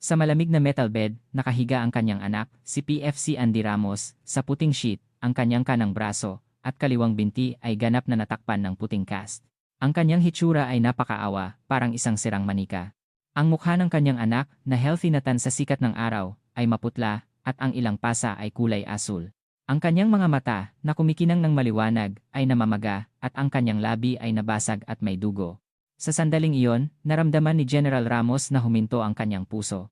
Sa malamig na metal bed, nakahiga ang kanyang anak, si PFC Andy Ramos, sa puting sheet, ang kanyang kanang braso, at kaliwang binti ay ganap na natakpan ng puting cast. Ang kanyang hitsura ay napakaawa, parang isang sirang manika. Ang mukha ng kanyang anak, na healthy na tan sa sikat ng araw, ay maputla, at ang ilang pasa ay kulay asul. Ang kanyang mga mata, na kumikinang ng maliwanag, ay namamaga, at ang kanyang labi ay nabasag at may dugo. Sa sandaling iyon, naramdaman ni General Ramos na huminto ang kanyang puso.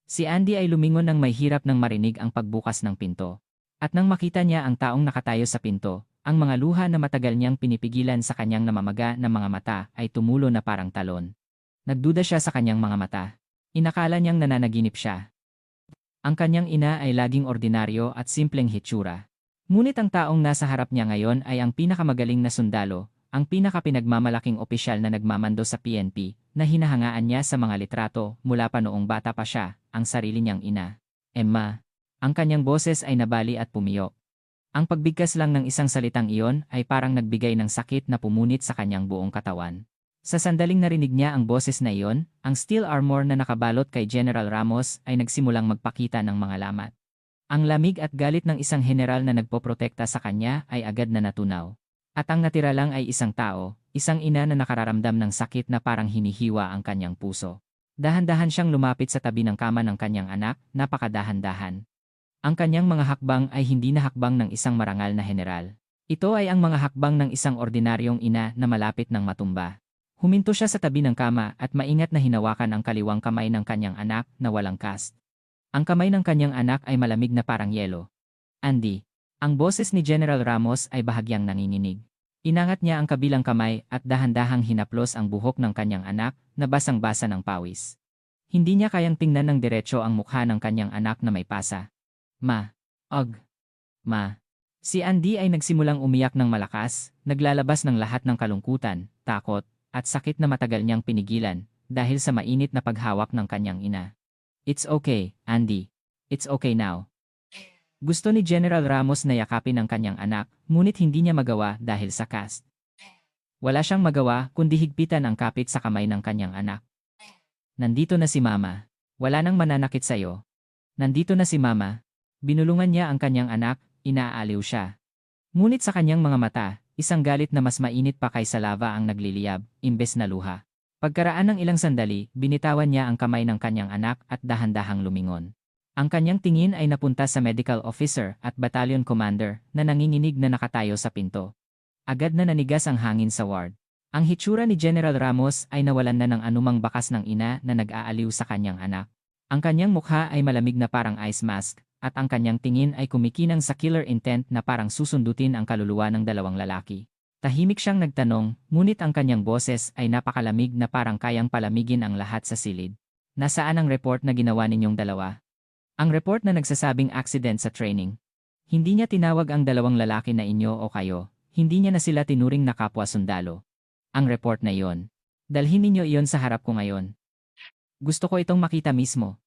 Si Andy ay lumingon nang may hirap nang marinig ang pagbukas ng pinto. At nang makita niya ang taong nakatayo sa pinto, ang mga luha na matagal niyang pinipigilan sa kanyang namamaga na mga mata ay tumulo na parang talon. Nagduda siya sa kanyang mga mata. Inakala niyang nananaginip siya. Ang kanyang ina ay laging ordinaryo at simpleng hitsura. Ngunit ang taong nasa harap niya ngayon ay ang pinakamagaling na sundalo, ang pinakapinagmamalaking opisyal na nagmamando sa PNP, na hinahangaan niya sa mga litrato mula pa noong bata pa siya, ang sarili niyang ina. Emma. Ang kanyang boses ay nabali at pumiyok. Ang pagbigkas lang ng isang salitang iyon ay parang nagbigay ng sakit na pumunit sa kanyang buong katawan. Sa sandaling narinig niya ang boses na iyon, ang steel armor na nakabalot kay General Ramos ay nagsimulang magpakita ng mga lamat. Ang lamig at galit ng isang general na nagpoprotekta sa kanya ay agad na natunaw. At ang natira lang ay isang tao, isang ina na nakararamdam ng sakit na parang hinihiwa ang kanyang puso. Dahan-dahan siyang lumapit sa tabi ng kama ng kanyang anak, napakadahan-dahan. Ang kanyang mga hakbang ay hindi na hakbang ng isang marangal na general. Ito ay ang mga hakbang ng isang ordinaryong ina na malapit ng matumba. Huminto siya sa tabi ng kama at maingat na hinawakan ang kaliwang kamay ng kanyang anak na walang cast. Ang kamay ng kanyang anak ay malamig na parang yelo. Andy. Ang boses ni General Ramos ay bahagyang nanginginig. Inangat niya ang kabilang kamay at dahan-dahang hinaplos ang buhok ng kanyang anak na basang-basa ng pawis. Hindi niya kayang tingnan ng diretso ang mukha ng kanyang anak na may pasa. Ma. Ma. Si Andy ay nagsimulang umiyak ng malakas, naglalabas ng lahat ng kalungkutan, takot, at sakit na matagal niyang pinigilan dahil sa mainit na paghawak ng kanyang ina. It's okay, Andy. It's okay now. Gusto ni General Ramos na yakapin ang kanyang anak, ngunit hindi niya magawa dahil sa cast. Wala siyang magawa kundi higpitan ang kapit sa kamay ng kanyang anak. Nandito na si Mama. Wala nang mananakit sa'yo. Nandito na si Mama. Binulungan niya ang kanyang anak, inaaliw siya. Ngunit sa kanyang mga mata, isang galit na mas mainit pa kaysa lava ang nagliliyab, imbes na luha. Pagkaraan ng ilang sandali, binitawan niya ang kamay ng kanyang anak at dahan-dahang lumingon. Ang kanyang tingin ay napunta sa medical officer at battalion commander na nanginginig na nakatayo sa pinto. Agad na nanigas ang hangin sa ward. Ang hitsura ni General Ramos ay nawalan na ng anumang bakas ng ina na nag-aaliw sa kanyang anak. Ang kanyang mukha ay malamig na parang ice mask, at ang kanyang tingin ay kumikinang sa killer intent na parang susundutin ang kaluluwa ng dalawang lalaki. Tahimik siyang nagtanong, ngunit ang kanyang boses ay napakalamig na parang kayang palamigin ang lahat sa silid. Nasaan ang report na ginawa ninyong dalawa? Ang report na nagsasabing accident sa training. Hindi niya tinawag ang dalawang lalaki na inyo o kayo, hindi niya na sila tinuring na kapwa sundalo. Ang report na iyon. Dalhin ninyo iyon sa harap ko ngayon. Gusto ko itong makita mismo.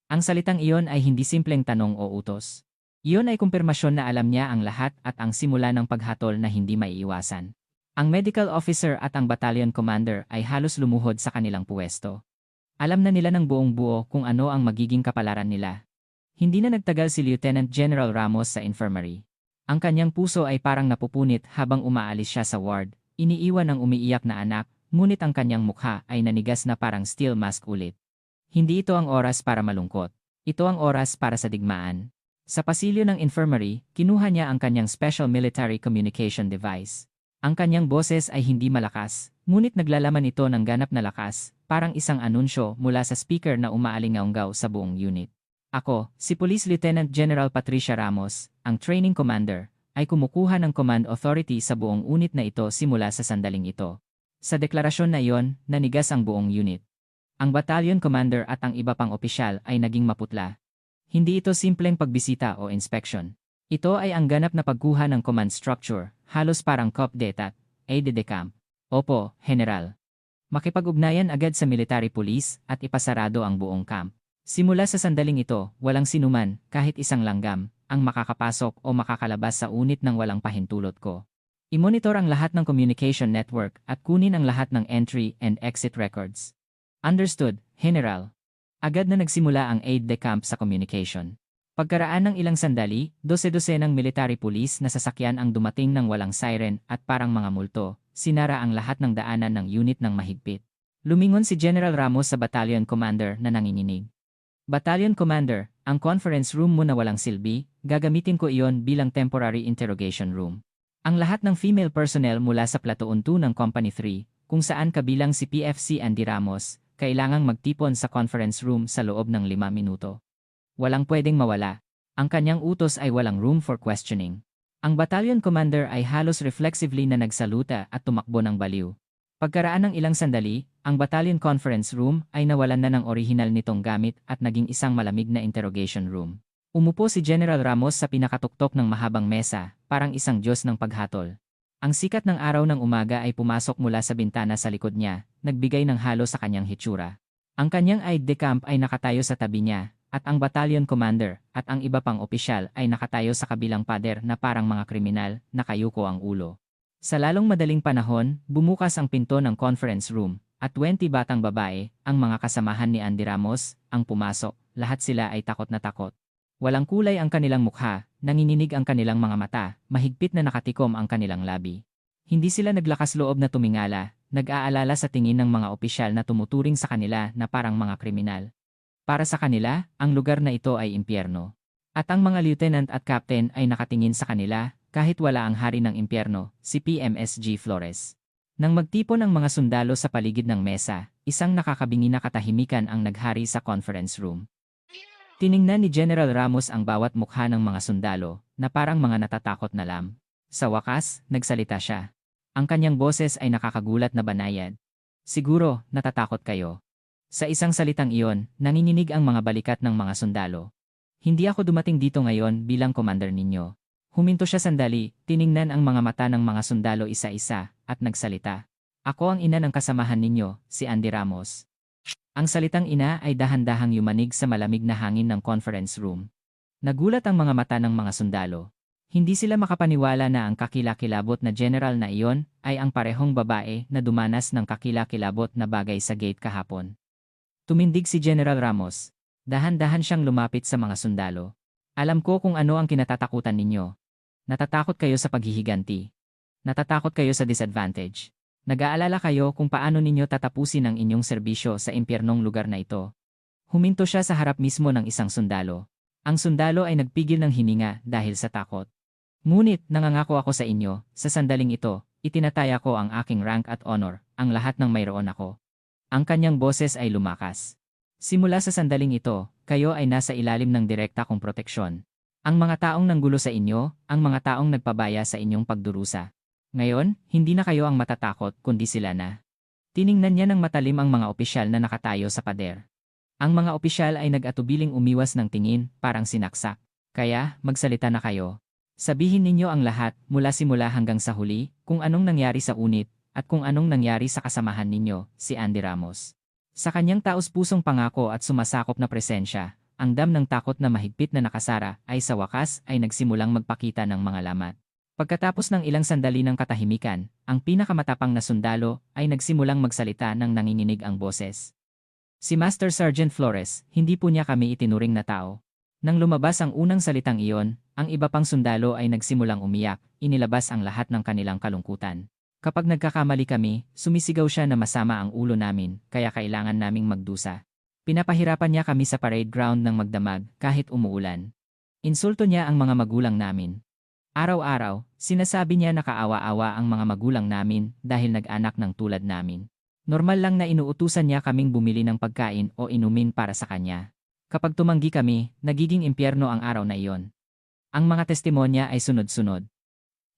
Ang salitang iyon ay hindi simpleng tanong o utos. Iyon ay kumpirmasyon na alam niya ang lahat at ang simula ng paghatol na hindi maiiwasan. Ang medical officer at ang battalion commander ay halos lumuhod sa kanilang puwesto. Alam na nila ng buong buo kung ano ang magiging kapalaran nila. Hindi na nagtagal si Lieutenant General Ramos sa infirmary. Ang kanyang puso ay parang napupunit habang umaalis siya sa ward, iniiwan ang umiiyak na anak, ngunit ang kanyang mukha ay nanigas na parang steel mask ulit. Hindi ito ang oras para malungkot. Ito ang oras para sa digmaan. Sa pasilyo ng infirmary, kinuha niya ang kanyang special military communication device. Ang kanyang boses ay hindi malakas, Ngunit naglalaman ito ng ganap na lakas, parang isang anunsyo mula sa speaker na umaalingaw sa buong unit. Ako, si Police Lieutenant General Patricia Ramos, ang training commander, ay kumukuha ng command authority sa buong unit na ito simula sa sandaling ito. Sa deklarasyon na iyon, nanigas ang buong unit. Ang battalion commander at ang iba pang opisyal ay naging maputla. Hindi ito simpleng pagbisita o inspection. Ito ay ang ganap na pagkuha ng command structure, halos parang COP DETAT, aide de camp. Opo, General. Makipag-ugnayan agad sa military police at ipasarado ang buong camp. Simula sa sandaling ito, walang sinuman, kahit isang langgam, ang makakapasok o makakalabas sa unit ng walang pahintulot ko. I-monitor ang lahat ng communication network at kunin ang lahat ng entry and exit records. Understood, General. Agad na nagsimula ang aide de camp sa communication. Pagkaraan ng ilang sandali, 12 ng military police na sasakyan ang dumating ng walang siren at parang mga multo, sinara ang lahat ng daanan ng unit ng mahigpit. Lumingon si General Ramos sa battalion commander na nanginginig. Battalion Commander, ang conference room mo na walang silbi, gagamitin ko iyon bilang temporary interrogation room. Ang lahat ng female personnel mula sa Platoon 2 ng Company 3, kung saan kabilang si PFC Andy Ramos, kailangang magtipon sa conference room sa loob ng 5 minuto. Walang pwedeng mawala. Ang kanyang utos ay walang room for questioning. Ang battalion commander ay halos reflexively na nagsaluta at tumakbo ng baliw. Pagkaraan ng ilang sandali, ang battalion conference room ay nawalan na ng orihinal nitong gamit at naging isang malamig na interrogation room. Umupo si General Ramos sa pinakatuktok ng mahabang mesa, parang isang Diyos ng paghatol. Ang sikat ng araw ng umaga ay pumasok mula sa bintana sa likod niya, nagbigay ng halo sa kanyang hitsura. Ang kanyang aide de camp ay nakatayo sa tabi niya, at ang battalion commander at ang iba pang opisyal ay nakatayo sa kabilang pader na parang mga kriminal, nakayuko ang ulo. Sa lalong madaling panahon, bumukas ang pinto ng conference room, at 20 batang babae, ang mga kasamahan ni Andy Ramos, ang pumasok, lahat sila ay takot na takot. Walang kulay ang kanilang mukha, nanginginig ang kanilang mga mata, mahigpit na nakatikom ang kanilang labi. Hindi sila naglakas loob na tumingala, nag-aalala sa tingin ng mga opisyal na tumuturing sa kanila na parang mga kriminal. Para sa kanila, ang lugar na ito ay impyerno. At ang mga lieutenant at captain ay nakatingin sa kanila, kahit wala ang hari ng impyerno, si PMSG Flores. Nang magtipon ang mga sundalo sa paligid ng mesa, isang nakakabingi na katahimikan ang naghari sa conference room. Tiningnan ni General Ramos ang bawat mukha ng mga sundalo, na parang mga natatakot na lam. Sa wakas, nagsalita siya. Ang kanyang boses ay nakakagulat na banayad. Siguro, natatakot kayo. Sa isang salitang iyon, nanginginig ang mga balikat ng mga sundalo. Hindi ako dumating dito ngayon bilang commander ninyo. Huminto siya sandali, tiningnan ang mga mata ng mga sundalo isa-isa, at nagsalita. Ako ang ina ng kasamahan ninyo, si Andy Ramos. Ang salitang ina ay dahan-dahang yumanig sa malamig na hangin ng conference room. Nagulat ang mga mata ng mga sundalo. Hindi sila makapaniwala na ang kakilakilabot na general na iyon ay ang parehong babae na dumanas ng kakilakilabot na bagay sa gate kahapon. Tumindig si General Ramos. Dahan-dahan siyang lumapit sa mga sundalo. Alam ko kung ano ang kinatatakutan ninyo. Natatakot kayo sa paghihiganti. Natatakot kayo sa disadvantage. Nag-aalala kayo kung paano ninyo tatapusin ang inyong serbisyo sa impyernong lugar na ito. Huminto siya sa harap mismo ng isang sundalo. Ang sundalo ay nagpigil ng hininga dahil sa takot. Ngunit nangangako ako sa inyo, sa sandaling ito, itinataya ko ang aking rank at honor, ang lahat ng mayroon ako. Ang kanyang boses ay lumakas. Simula sa sandaling ito, kayo ay nasa ilalim ng direkta kong proteksyon. Ang mga taong nanggulo sa inyo, ang mga taong nagpabaya sa inyong pagdurusa. Ngayon, hindi na kayo ang matatakot kundi sila na. Tiningnan niya ng matalim ang mga opisyal na nakatayo sa pader. Ang mga opisyal ay nag-atubiling umiwas ng tingin, parang sinaksak. Kaya, magsalita na kayo. Sabihin ninyo ang lahat, mula simula hanggang sa huli, kung anong nangyari sa unit, at kung anong nangyari sa kasamahan ninyo, si Andy Ramos. Sa kanyang taos-pusong pangako at sumasakop na presensya, ang dam ng takot na mahigpit na nakasara ay sa wakas ay nagsimulang magpakita ng mga lamat. Pagkatapos ng ilang sandali ng katahimikan, ang pinakamatapang na sundalo ay nagsimulang magsalita ng nanginginig ang boses. Si Master Sergeant Flores, hindi po niya kami itinuring na tao. Nang lumabas ang unang salitang iyon, ang iba pang sundalo ay nagsimulang umiyak, inilabas ang lahat ng kanilang kalungkutan. Kapag nagkakamali kami, sumisigaw siya na masama ang ulo namin, kaya kailangan naming magdusa. Pinapahirapan niya kami sa parade ground ng magdamag kahit umuulan. Insulto niya ang mga magulang namin. Araw-araw, Sinasabi niya na kaawa-awa ang mga magulang namin dahil nag-anak ng tulad namin. Normal lang na inuutusan niya kaming bumili ng pagkain o inumin para sa kanya. Kapag tumanggi kami, nagiging impyerno ang araw na iyon. Ang mga testimonya ay sunod-sunod.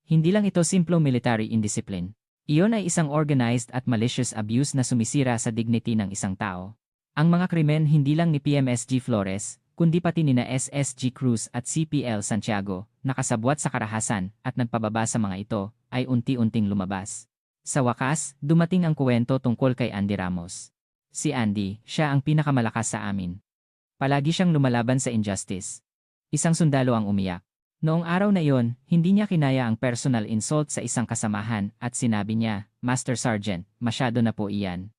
Hindi lang ito simpleng military indiscipline. Iyon ay isang organized at malicious abuse na sumisira sa dignity ng isang tao. Ang mga krimen hindi lang ni PMSG Flores, kundi pati nina SSG Cruz at CPL Santiago, nakasabwat sa karahasan at nagpababa sa mga ito, ay unti-unting lumabas. Sa wakas, dumating ang kuwento tungkol kay Andy Ramos. Si Andy, siya ang pinakamalakas sa amin. Palagi siyang lumalaban sa injustice. Isang sundalo ang umiyak. Noong araw na iyon, hindi niya kinaya ang personal insult sa isang kasamahan at sinabi niya, "Master Sergeant, masyado na po iyan."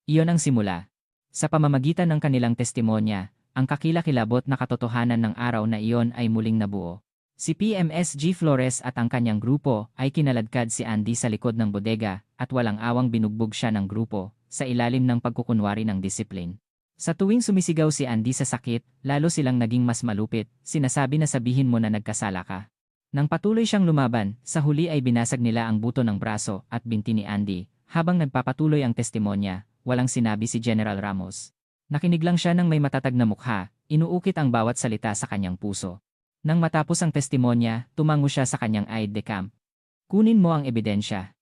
Iyon ang simula. Sa pamamagitan ng kanilang testimonya, ang kakilakilabot na katotohanan ng araw na iyon ay muling nabuo. Si PMSG Flores at ang kanyang grupo ay kinaladkad si Andy sa likod ng bodega at walang awang binugbog siya ng grupo sa ilalim ng pagkukunwari ng disiplin. Sa tuwing sumisigaw si Andy sa sakit, lalo silang naging mas malupit, sinasabi na sabihin mo na nagkasala ka. Nang patuloy siyang lumaban, sa huli ay binasag nila ang buto ng braso at binti ni Andy. Habang nagpapatuloy ang testimonya, walang sinabi si General Ramos. Nakinig lang siya ng may matatag na mukha, inuukit ang bawat salita sa kanyang puso. Nang matapos ang testimonya, tumango siya sa kanyang aide-de-camp. "Kunin mo ang ebidensya."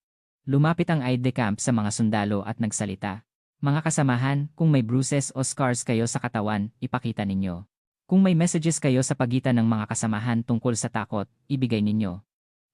Lumapit ang aide-de-camp sa mga sundalo at nagsalita. "Mga kasamahan, kung may bruises o scars kayo sa katawan, ipakita ninyo. Kung may messages kayo sa pagitan ng mga kasamahan tungkol sa takot, ibigay ninyo.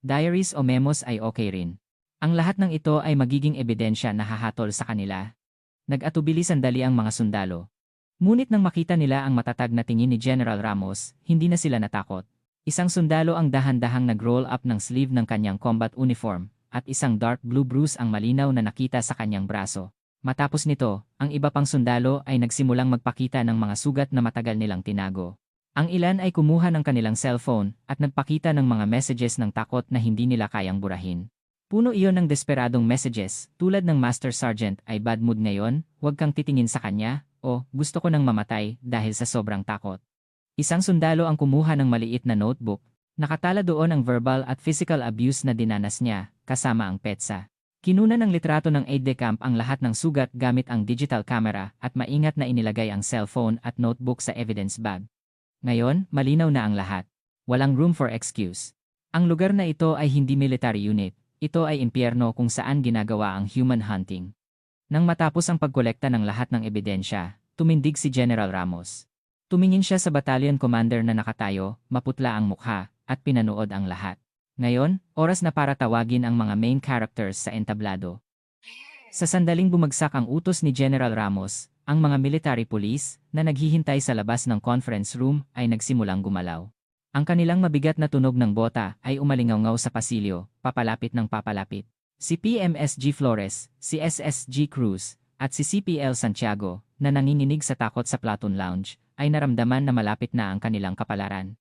Diaries o memos ay okay rin. Ang lahat ng ito ay magiging ebidensya na hahatol sa kanila." Nag-atubili sandali ang mga sundalo. Ngunit nang makita nila ang matatag na tingin ni General Ramos, hindi na sila natakot. Isang sundalo ang dahan-dahang nag-roll up ng sleeve ng kanyang combat uniform, at isang dark blue bruise ang malinaw na nakita sa kanyang braso. Matapos nito, ang iba pang sundalo ay nagsimulang magpakita ng mga sugat na matagal nilang tinago. Ang ilan ay kumuha ng kanilang cellphone at nagpakita ng mga messages ng takot na hindi nila kayang burahin. Puno iyon ng desperadong messages, tulad ng "Master Sergeant ay bad mood ngayon, huwag kang titingin sa kanya," o "Gusto ko nang mamatay dahil sa sobrang takot." Isang sundalo ang kumuha ng maliit na notebook. Nakatala doon ang verbal at physical abuse na dinanas niya, kasama ang petsa. Kinuna ng litrato ng aide-de-camp ang lahat ng sugat gamit ang digital camera at maingat na inilagay ang cellphone at notebook sa evidence bag. Ngayon, malinaw na ang lahat. Walang room for excuse. Ang lugar na ito ay hindi military unit. Ito ay impyerno kung saan ginagawa ang human hunting. Nang matapos ang pagkolekta ng lahat ng ebidensya, tumindig si General Ramos. Tumingin siya sa battalion commander na nakatayo, maputla ang mukha, at pinanood ang lahat. Ngayon, oras na para tawagin ang mga main characters sa entablado. Sa sandaling bumagsak ang utos ni General Ramos, ang mga military police na naghihintay sa labas ng conference room ay nagsimulang gumalaw. Ang kanilang mabigat na tunog ng bota ay umalingaw-ngaw sa pasilyo, papalapit ng papalapit. Si PMSG Flores, si SSG Cruz, at si CPL Santiago, na nanginginig sa takot sa platoon lounge, ay naramdaman na malapit na ang kanilang kapalaran.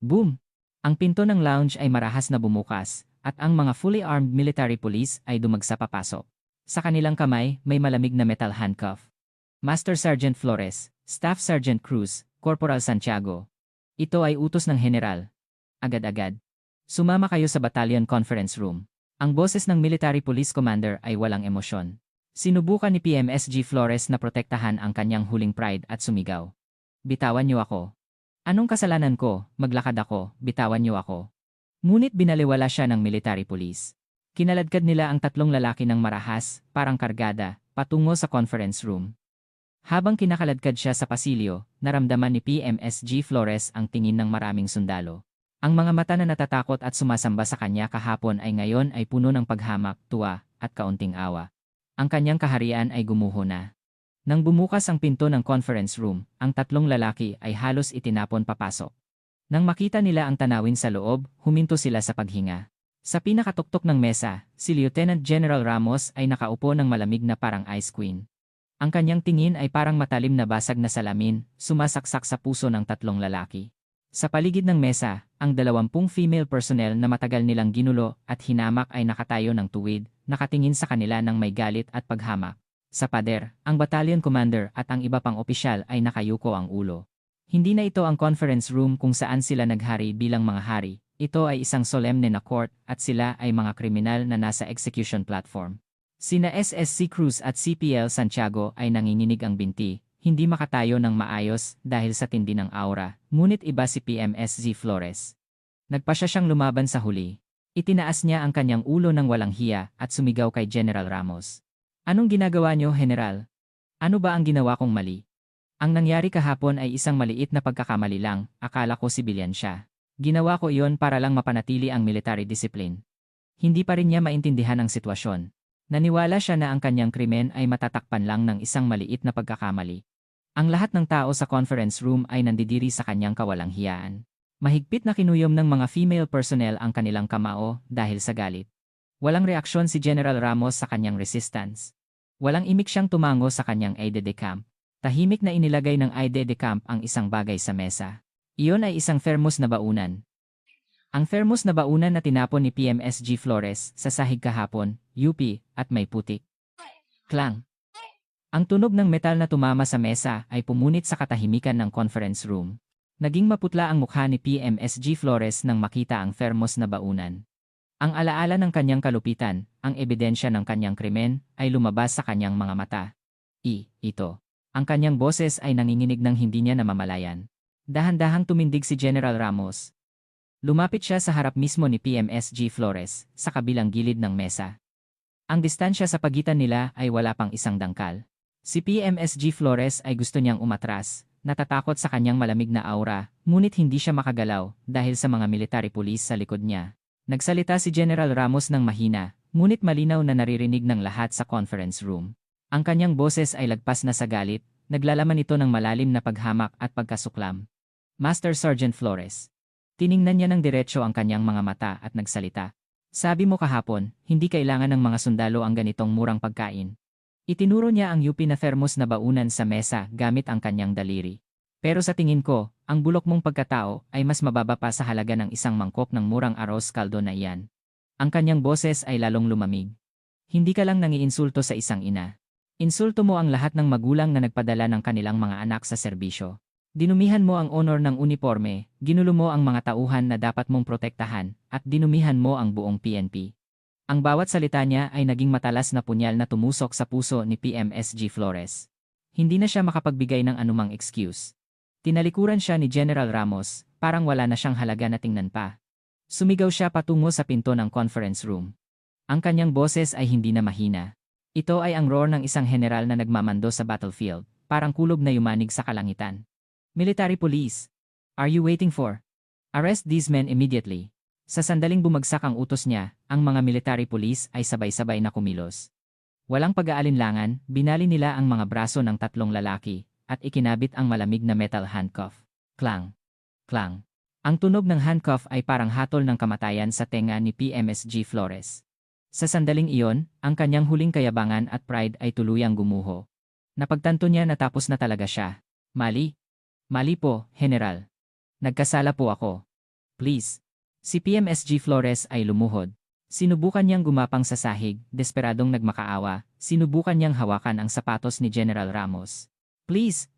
Boom! Ang pinto ng lounge ay marahas na bumukas, at ang mga fully armed military police ay dumagsa papasok. Sa kanilang kamay, may malamig na metal handcuff. "Master Sergeant Flores, Staff Sergeant Cruz, Corporal Santiago. Ito ay utos ng General. Agad-agad. Sumama kayo sa battalion conference room." Ang boses ng military police commander ay walang emosyon. Sinubukan ni PMSG Flores na protektahan ang kanyang huling pride at sumigaw. "Bitawan niyo ako. Anong kasalanan ko? Maglakad ako, bitawan niyo ako." Ngunit binaliwala siya ng military police. Kinaladkad nila ang tatlong lalaki ng marahas, parang kargada, patungo sa conference room. Habang kinakaladkad siya sa pasilyo, naramdaman ni PMSG Flores ang tingin ng maraming sundalo. Ang mga mata na natatakot at sumasamba sa kanya kahapon ay ngayon ay puno ng paghamak, tuwa, at kaunting awa. Ang kanyang kaharian ay gumuho na. Nang bumukas ang pinto ng conference room, ang tatlong lalaki ay halos itinapon papasok. Nang makita nila ang tanawin sa loob, huminto sila sa paghinga. Sa pinakatuktok ng mesa, si Lieutenant General Ramos ay nakaupo ng malamig na parang ice queen. Ang kanyang tingin ay parang matalim na basag na salamin, sumasaksak sa puso ng tatlong lalaki. Sa paligid ng mesa, ang 20 female personnel na matagal nilang ginulo at hinamak ay nakatayo ng tuwid, nakatingin sa kanila ng may galit at paghamak. Sa pader, ang battalion commander at ang iba pang opisyal ay nakayuko ang ulo. Hindi na ito ang conference room kung saan sila naghari bilang mga hari, Ito ay isang solemne na court at sila ay mga kriminal na nasa execution platform. Sina SSC Cruz at CPL Santiago ay nanginginig ang binti, hindi makatayo ng maayos dahil sa tindi ng aura, ngunit iba si PMSG Flores. Nagpasya siyang lumaban sa huli. Itinaas niya ang kanyang ulo ng walang hiya at sumigaw kay General Ramos. Anong ginagawa niyo, General? Ano ba ang ginawa kong mali? Ang nangyari kahapon ay isang maliit na pagkakamali lang, akala ko sibilyan siya. Ginawa ko iyon para lang mapanatili ang military discipline. Hindi pa rin niya maintindihan ang sitwasyon. Naniwala siya na ang kanyang krimen ay matatakpan lang ng isang maliit na pagkakamali. Ang lahat ng tao sa conference room ay nandidiri sa kanyang kawalang hiyaan. Mahigpit na kinuyom ng mga female personnel ang kanilang kamao dahil sa galit. Walang reaksyon si General Ramos sa kanyang resistance. Walang imik siyang tumango sa kanyang aide de camp. Tahimik na inilagay ng aide de camp ang isang bagay sa mesa. Iyon ay isang thermos na baunan. Ang thermos na baunan na tinapon ni PMSG Flores sa sahig kahapon, UP, at may putik. Klang! Ang tunog ng metal na tumama sa mesa ay pumunit sa katahimikan ng conference room. Naging maputla ang mukha ni PMSG Flores nang makita ang thermos na baunan. Ang alaala ng kanyang kalupitan, ang ebidensya ng kanyang krimen, ay lumabas sa kanyang mga mata. Ito. Ang kanyang boses ay nanginginig ng hindi niya namamalayan. Dahan-dahang tumindig si General Ramos. Lumapit siya sa harap mismo ni PMSG Flores, sa kabilang gilid ng mesa. Ang distansya sa pagitan nila ay wala pang isang dangkal. Si PMSG Flores ay gusto niyang umatras, natatakot sa kanyang malamig na aura, ngunit hindi siya makagalaw dahil sa mga military police sa likod niya. Nagsalita si General Ramos ng mahina, ngunit malinaw na naririnig ng lahat sa conference room. Ang kanyang boses ay lagpas na sa galit, naglalaman ito ng malalim na paghamak at pagkasuklam. Master Sergeant Flores. Tiningnan niya ng diretsyo ang kanyang mga mata at nagsalita. Sabi mo kahapon, hindi kailangan ng mga sundalo ang ganitong murang pagkain. Itinuro niya ang UP na thermos na baunan sa mesa gamit ang kanyang daliri. Pero sa tingin ko, ang bulok mong pagkatao ay mas mababa pa sa halaga ng isang mangkok ng murang arroz caldo na iyan. Ang kanyang boses ay lalong lumamig. Hindi ka lang nangiinsulto sa isang ina. Insulto mo ang lahat ng magulang na nagpadala ng kanilang mga anak sa serbisyo. Dinumihan mo ang honor ng uniforme, ginulo mo ang mga tauhan na dapat mong protektahan, at dinumihan mo ang buong PNP. Ang bawat salita niya ay naging matalas na punyal na tumusok sa puso ni PMSG Flores. Hindi na siya makapagbigay ng anumang excuse. Tinalikuran siya ni General Ramos, parang wala na siyang halaga na tingnan pa. Sumigaw siya patungo sa pinto ng conference room. Ang kanyang boses ay hindi na mahina. Ito ay ang roar ng isang general na nagmamando sa battlefield, parang kulog na yumanig sa kalangitan. Military police. Are you waiting for? Arrest these men immediately. Sa sandaling bumagsak ang utos niya, ang mga military police ay sabay-sabay na kumilos. Walang pag-aalinlangan, binali nila ang mga braso ng tatlong lalaki, at ikinabit ang malamig na metal handcuff. Klang. Klang. Ang tunog ng handcuff ay parang hatol ng kamatayan sa tenga ni PMSG Flores. Sa sandaling iyon, ang kanyang huling kayabangan at pride ay tuluyang gumuho. Napagtanto niya na tapos na talaga siya. Mali. Mali po, General. Nagkasala po ako. Please. Si PMSG Flores ay lumuhod. Sinubukan niyang gumapang sa sahig, desperadong nagmakaawa, sinubukan niyang hawakan ang sapatos ni General Ramos. Please,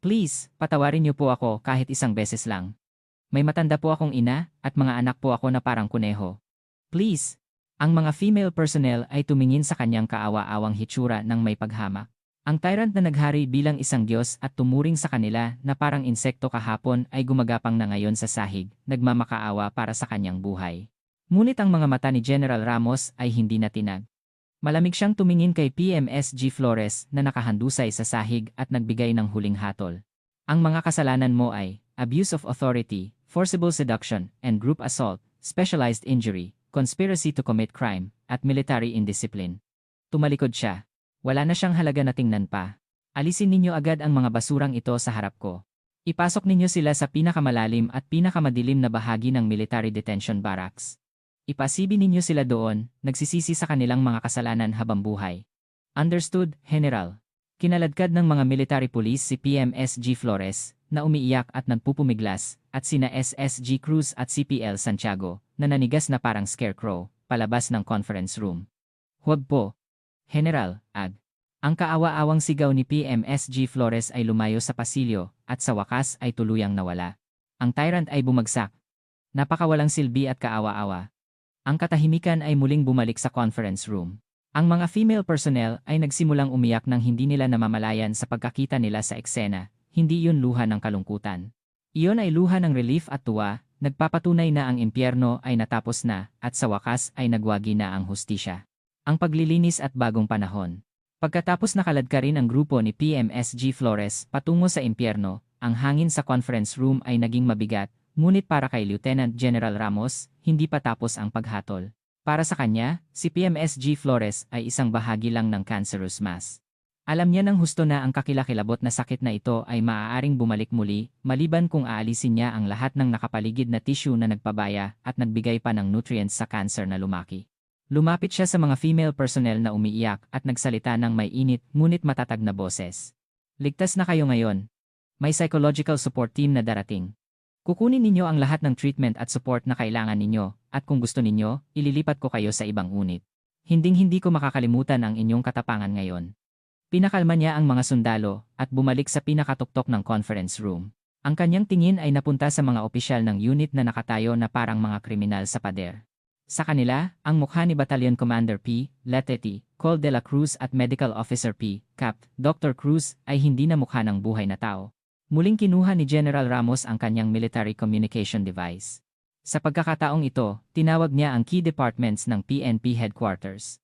patawarin niyo po ako kahit isang beses lang. May matanda po akong ina, at mga anak po ako na parang kuneho. Please. Ang mga female personnel ay tumingin sa kanyang kaawa-awang hitsura ng may paghamak. Ang tyrant na naghari bilang isang Diyos at tumuring sa kanila na parang insekto kahapon ay gumagapang na ngayon sa sahig, nagmamakaawa para sa kanyang buhay. Ngunit ang mga mata ni General Ramos ay hindi natinag. Malamig siyang tumingin kay PMSG Flores na nakahandusay sa sahig at nagbigay ng huling hatol. Ang mga kasalanan mo ay abuse of authority, forcible seduction, and group assault, specialized injury, conspiracy to commit crime, at military indiscipline. Tumalikod siya. Wala na siyang halaga na tingnan pa. Alisin ninyo agad ang mga basurang ito sa harap ko. Ipasok ninyo sila sa pinakamalalim at pinakamadilim na bahagi ng military detention barracks. Ipasibi ninyo sila doon, nagsisisi sa kanilang mga kasalanan habang buhay. Understood, General. Kinaladkad ng mga military police si PMSG Flores, na umiiyak at nagpupumiglas, at sina SSG Cruz at CPL Santiago, na nanigas na parang scarecrow, palabas ng conference room. Huwag po. General, ag. Ang kaawa-awang sigaw ni PMSG Flores ay lumayo sa pasilyo, at sa wakas ay tuluyang nawala. Ang tyrant ay bumagsak. Napakawalang silbi at kaawa-awa. Ang katahimikan ay muling bumalik sa conference room. Ang mga female personnel ay nagsimulang umiyak nang hindi nila namamalayan sa pagkakita nila sa eksena, hindi iyon luha ng kalungkutan. Iyon ay luha ng relief at tuwa, nagpapatunay na ang impyerno ay natapos na at sa wakas ay nagwagi na ang hustisya. Ang paglilinis at bagong panahon. Pagkatapos nakalad ka rin ang grupo ni PMSG Flores patungo sa impyerno, ang hangin sa conference room ay naging mabigat, ngunit para kay Lieutenant General Ramos, hindi pa tapos ang paghatol. Para sa kanya, si PMSG Flores ay isang bahagi lang ng cancerous mass. Alam niya ng husto na ang kakilakilabot na sakit na ito ay maaaring bumalik muli, maliban kung aalisin niya ang lahat ng nakapaligid na tissue na nagpabaya at nagbigay pa ng nutrients sa cancer na lumaki. Lumapit siya sa mga female personnel na umiiyak at nagsalita ng may init ngunit matatag na boses. Ligtas na kayo ngayon. May psychological support team na darating. Kukunin ninyo ang lahat ng treatment at support na kailangan ninyo, at kung gusto ninyo, ililipat ko kayo sa ibang unit. Hinding-hindi ko makakalimutan ang inyong katapangan ngayon. Pinakalma niya ang mga sundalo, at bumalik sa pinakatuktok ng conference room. Ang kanyang tingin ay napunta sa mga opisyal ng unit na nakatayo na parang mga kriminal sa pader. Sa kanila, ang mukha ni Battalion Commander P. Leteti, Col de la Cruz at Medical Officer P. Cap. Dr. Cruz ay hindi na mukha ng buhay na tao. Muling kinuha ni General Ramos ang kanyang military communication device. Sa pagkakataong ito, tinawag niya ang key departments ng PNP headquarters.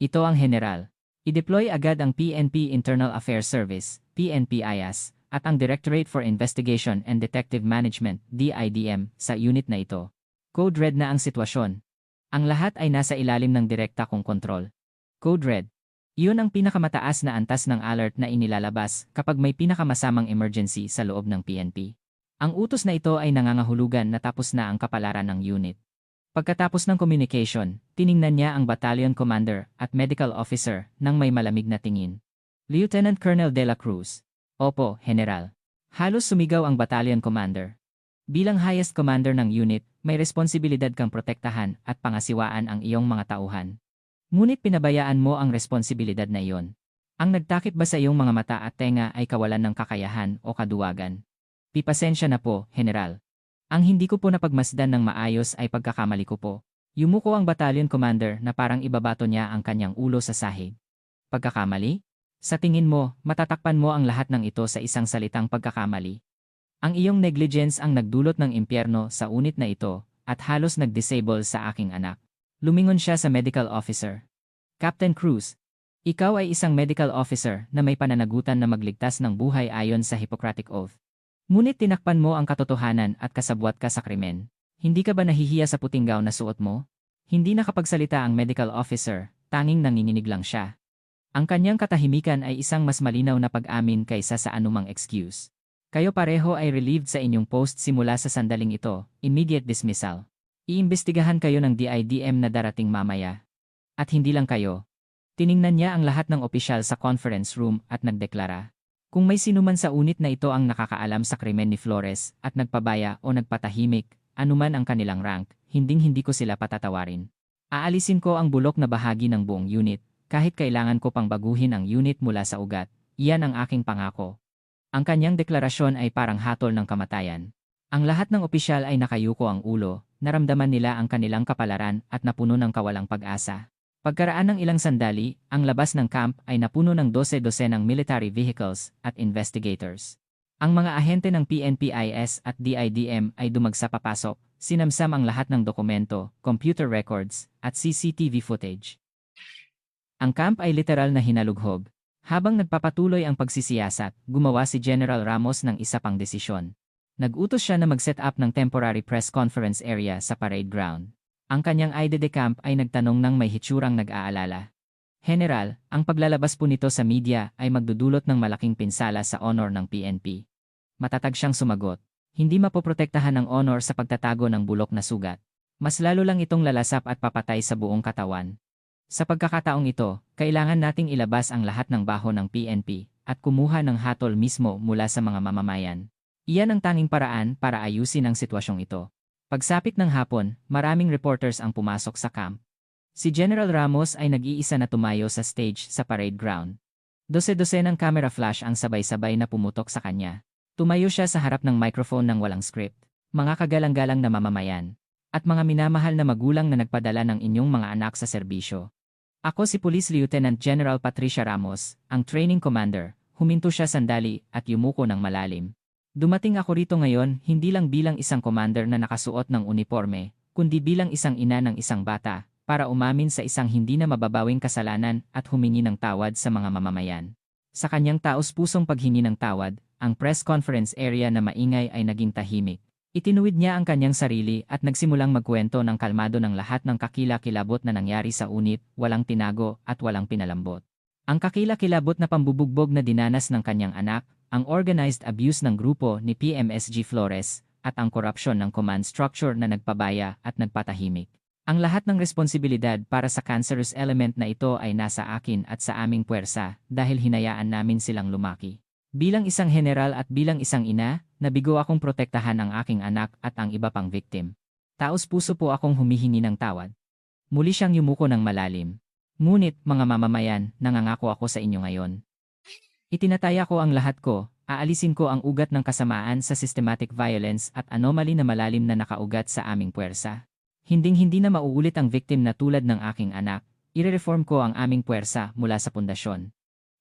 Ito ang general. I-deploy agad ang PNP Internal Affairs Service, PNP IAS, at ang Directorate for Investigation and Detective Management, DIDM, sa unit na ito. Code Red na ang sitwasyon. Ang lahat ay nasa ilalim ng direkta kong kontrol. Code Red. Iyon ang pinakamataas na antas ng alert na inilalabas kapag may pinakamasamang emergency sa loob ng PNP. Ang utos na ito ay nangangahulugan na tapos na ang kapalaran ng unit. Pagkatapos ng communication, tiningnan niya ang battalion commander at medical officer nang may malamig na tingin. Lieutenant Colonel De La Cruz. Opo, General. Halos sumigaw ang battalion commander. Bilang highest commander ng unit, may responsibilidad kang protektahan at pangasiwaan ang iyong mga tauhan. Ngunit pinabayaan mo ang responsibilidad na iyon. Ang nagtakip ba sa iyong mga mata at tenga ay kawalan ng kakayahan o kaduwagan? Pipasensya na po, General. Ang hindi ko po napagmasdan ng maayos ay pagkakamali ko po. Yumuko ang battalion commander na parang ibabato niya ang kanyang ulo sa sahig. Pagkakamali? Sa tingin mo, matatakpan mo ang lahat ng ito sa isang salitang pagkakamali. Ang iyong negligence ang nagdulot ng impyerno sa unit na ito at halos nag-disable sa aking anak. Lumingon siya sa medical officer. Captain Cruz, ikaw ay isang medical officer na may pananagutan na magligtas ng buhay ayon sa Hippocratic Oath. Ngunit tinakpan mo ang katotohanan at kasabwat ka sa krimen. Hindi ka ba nahihiya sa puting gown na suot mo? Hindi nakapagsalita ang medical officer, tanging nanginginig lang siya. Ang kanyang katahimikan ay isang mas malinaw na pag-amin kaysa sa anumang excuse. Kayo pareho ay relieved sa inyong post simula sa sandaling ito, immediate dismissal. Iimbestigahan kayo ng DIDM na darating mamaya. At hindi lang kayo. Tiningnan niya ang lahat ng opisyal sa conference room at nagdeklara. Kung may sinuman sa unit na ito ang nakakaalam sa krimen ni Flores at nagpabaya o nagpatahimik, anuman ang kanilang rank, hinding-hindi ko sila patatawarin. Aalisin ko ang bulok na bahagi ng buong unit, kahit kailangan ko pang baguhin ang unit mula sa ugat. Iyan ang aking pangako. Ang kanyang deklarasyon ay parang hatol ng kamatayan. Ang lahat ng opisyal ay nakayuko ang ulo, naramdaman nila ang kanilang kapalaran at napuno ng kawalang pag-asa. Pagkaraan ng ilang sandali, ang labas ng camp ay napuno ng 12-dosenang military vehicles at investigators. Ang mga ahente ng PNP-IS at DIDM ay dumagsa papasok, sinamsam ang lahat ng dokumento, computer records, at CCTV footage. Ang camp ay literal na hinalughog. Habang nagpapatuloy ang pagsisiyasat, gumawa si General Ramos ng isa pang desisyon. Nag-utos siya na mag-set up ng temporary press conference area sa parade ground. Ang kanyang IDD camp ay nagtanong ng may hitsurang nag-aalala. General, ang paglalabas po nito sa media ay magdudulot ng malaking pinsala sa honor ng PNP. Matatag siyang sumagot. Hindi mapoprotektahan ng honor sa pagtatago ng bulok na sugat. Mas lalo lang itong lalasap at papatay sa buong katawan. Sa pagkakataong ito, kailangan nating ilabas ang lahat ng baho ng PNP at kumuha ng hatol mismo mula sa mga mamamayan. Iyan ang tanging paraan para ayusin ang sitwasyong ito. Pagsapit ng hapon, maraming reporters ang pumasok sa camp. Si General Ramos ay nag-iisa na tumayo sa stage sa parade ground. 12-dosenang camera flash ang sabay-sabay na pumutok sa kanya. Tumayo siya sa harap ng microphone ng walang script. mga kagalang-galang na mamamayan, at mga minamahal na magulang na nagpadala ng inyong mga anak sa serbisyo. Ako si Police Lieutenant General Patricia Ramos, ang training commander. Huminto siya sandali at yumuko ng malalim. Dumating ako rito ngayon hindi lang bilang isang commander na nakasuot ng uniforme, kundi bilang isang ina ng isang bata, para umamin sa isang hindi na mababawing kasalanan at humingi ng tawad sa mga mamamayan. Sa kanyang taos-pusong paghingi ng tawad, ang press conference area na maingay ay naging tahimik. Itinuwid niya ang kanyang sarili at nagsimulang magkwento ng kalmado ng lahat ng kakila-kilabot na nangyari sa unit, walang tinago at walang pinalambot. Ang kakila-kilabot na pambubugbog na dinanas ng kanyang anak, ang organized abuse ng grupo ni PMSG Flores, at ang korupsyon ng command structure na nagpabaya at nagpatahimik. Ang lahat ng responsibilidad para sa cancerous element na ito ay nasa akin at sa aming puwersa dahil hinayaan namin silang lumaki. Bilang isang general at bilang isang ina, nabigo akong protektahan ang aking anak at ang iba pang victim. Taos-puso po akong humihingi ng tawad. Muli siyang yumuko ng malalim. Ngunit, mga mamamayan, nangangako ako sa inyo ngayon. Itinataya ko ang lahat ko, aalisin ko ang ugat ng kasamaan sa systematic violence at anomaly na malalim na nakaugat sa aming puwersa. Hinding-hindi na mauulit ang victim na tulad ng aking anak, ire-reform ko ang aming puwersa mula sa pundasyon.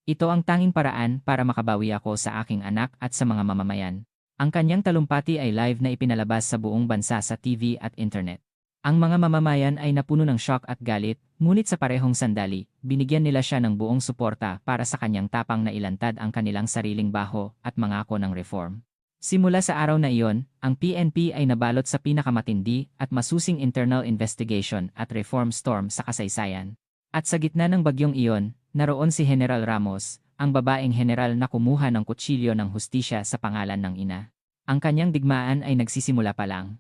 Ito ang tanging paraan para makabawi ako sa aking anak at sa mga mamamayan. Ang kanyang talumpati ay live na ipinalabas sa buong bansa sa TV at internet. Ang mga mamamayan ay napuno ng shock at galit, ngunit sa parehong sandali, binigyan nila siya ng buong suporta para sa kanyang tapang na ilantad ang kanilang sariling baho at mangako ng reform. Simula sa araw na iyon, ang PNP ay nabalot sa pinakamatindi at masusing internal investigation at reform storm sa kasaysayan. At sa gitna ng bagyong iyon, naroon si General Ramos, ang babaeng general na kumuha ng kutsilyo ng hustisya sa pangalan ng ina. Ang kanyang digmaan ay nagsisimula pa lang.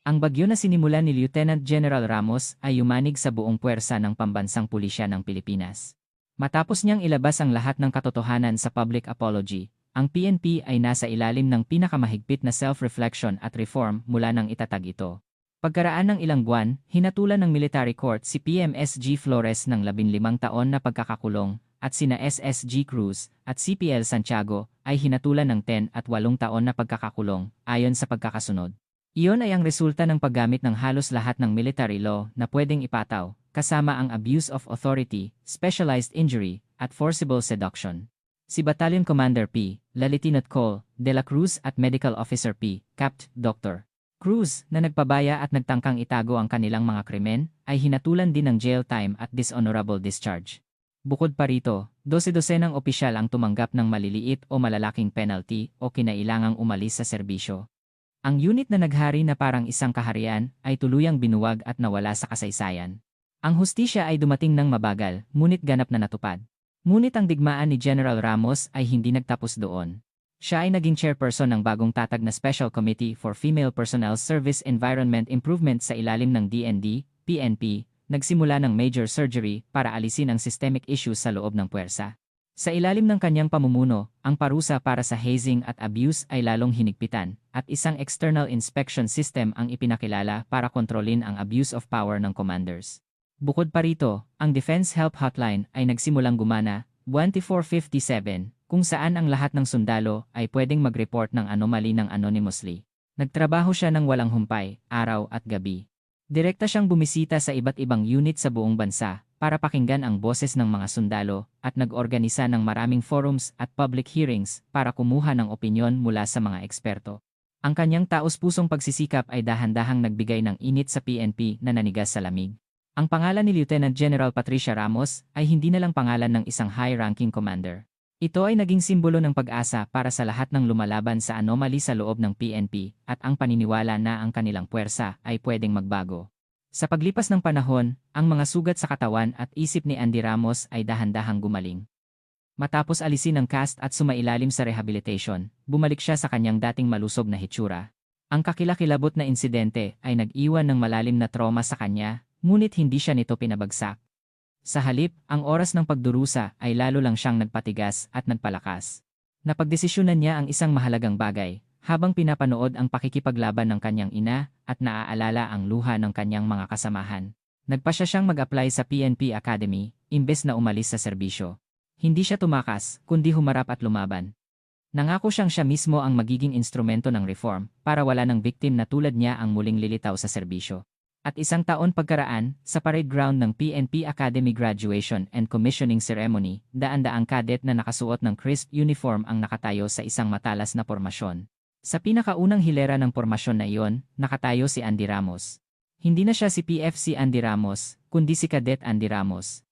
Ang bagyo na sinimula ni Lieutenant General Ramos ay yumanig sa buong puwersa ng pambansang pulisya ng Pilipinas. Matapos niyang ilabas ang lahat ng katotohanan sa public apology, ang PNP ay nasa ilalim ng pinakamahigpit na self-reflection at reform mula nang itatag ito. Pagkaraan ng ilang buwan, hinatulan ng military court si PMSG Flores ng 15 taon na pagkakakulong, at sina SSG Cruz at CPL Santiago ay hinatulan ng 10 at 8 taon na pagkakakulong, ayon sa pagkakasunod. Iyon ay ang resulta ng paggamit ng halos lahat ng military law na pwedeng ipataw, kasama ang abuse of authority, specialized injury, at forcible seduction. Si Battalion Commander P. Lieutenant Col. De la Cruz at Medical Officer P. Capt. Dr. Cruz, na nagpabaya at nagtangkang itago ang kanilang mga krimen, ay hinatulan din ng jail time at dishonorable discharge. Bukod pa rito, 12-dosenang opisyal ang tumanggap ng maliliit o malalaking penalty o kinailangang umalis sa serbisyo. Ang unit na naghari na parang isang kaharian ay tuluyang binuwag at nawala sa kasaysayan. Ang hustisya ay dumating ng mabagal, ngunit ganap na natupad. Ngunit ang digmaan ni General Ramos ay hindi nagtapos doon. Siya ay naging chairperson ng bagong tatag na Special Committee for Female Personnel Service Environment Improvement sa ilalim ng DND, PNP, nagsimula ng major surgery para alisin ang systemic issues sa loob ng puwersa. Sa ilalim ng kanyang pamumuno, ang parusa para sa hazing at abuse ay lalong hinigpitan, at isang external inspection system ang ipinakilala para kontrolin ang abuse of power ng commanders. Bukod pa rito, ang Defense Help Hotline ay nagsimulang gumana, 24/57, kung saan ang lahat ng sundalo ay pwedeng mag-report ng anomaly ng anonymously. Nagtrabaho siya ng walang humpay, araw at gabi. Direkta siyang bumisita sa iba't ibang unit sa buong bansa, para pakinggan ang boses ng mga sundalo at nag-organisa ng maraming forums at public hearings para kumuha ng opinyon mula sa mga eksperto. Ang kanyang taos-pusong pagsisikap ay dahan-dahang nagbigay ng init sa PNP na nanigas sa lamig. Ang pangalan ni Lieutenant General Patricia Ramos ay hindi na lang pangalan ng isang high-ranking commander. Ito ay naging simbolo ng pag-asa para sa lahat ng lumalaban sa anomaly sa loob ng PNP at ang paniniwala na ang kanilang puwersa ay pwedeng magbago. Sa paglipas ng panahon, ang mga sugat sa katawan at isip ni Andy Ramos ay dahan-dahang gumaling. Matapos alisin ang cast at sumailalim sa rehabilitation, bumalik siya sa kanyang dating malusog na hitsura. Ang kakilakilabot na insidente ay nag-iwan ng malalim na trauma sa kanya, ngunit hindi siya nito pinabagsak. Sa halip, ang oras ng pagdurusa ay lalo lang siyang nagpatigas at nagpalakas. Napagdesisyonan niya ang isang mahalagang bagay, habang pinapanood ang pakikipaglaban ng kanyang ina at naaalala ang luha ng kanyang mga kasamahan. Nagpasya siyang mag-apply sa PNP Academy, imbes na umalis sa serbisyo. Hindi siya tumakas, kundi humarap at lumaban. Nangako siyang siya mismo ang magiging instrumento ng reform para wala ng victim na tulad niya ang muling lilitaw sa serbisyo. At isang taon pagkaraan, sa parade ground ng PNP Academy Graduation and Commissioning Ceremony, daan-daang kadet na nakasuot ng crisp uniform ang nakatayo sa isang matalas na pormasyon. Sa pinakaunang hilera ng pormasyon na iyon, nakatayo si Andy Ramos. Hindi na siya si PFC Andy Ramos, kundi si Cadet Andy Ramos.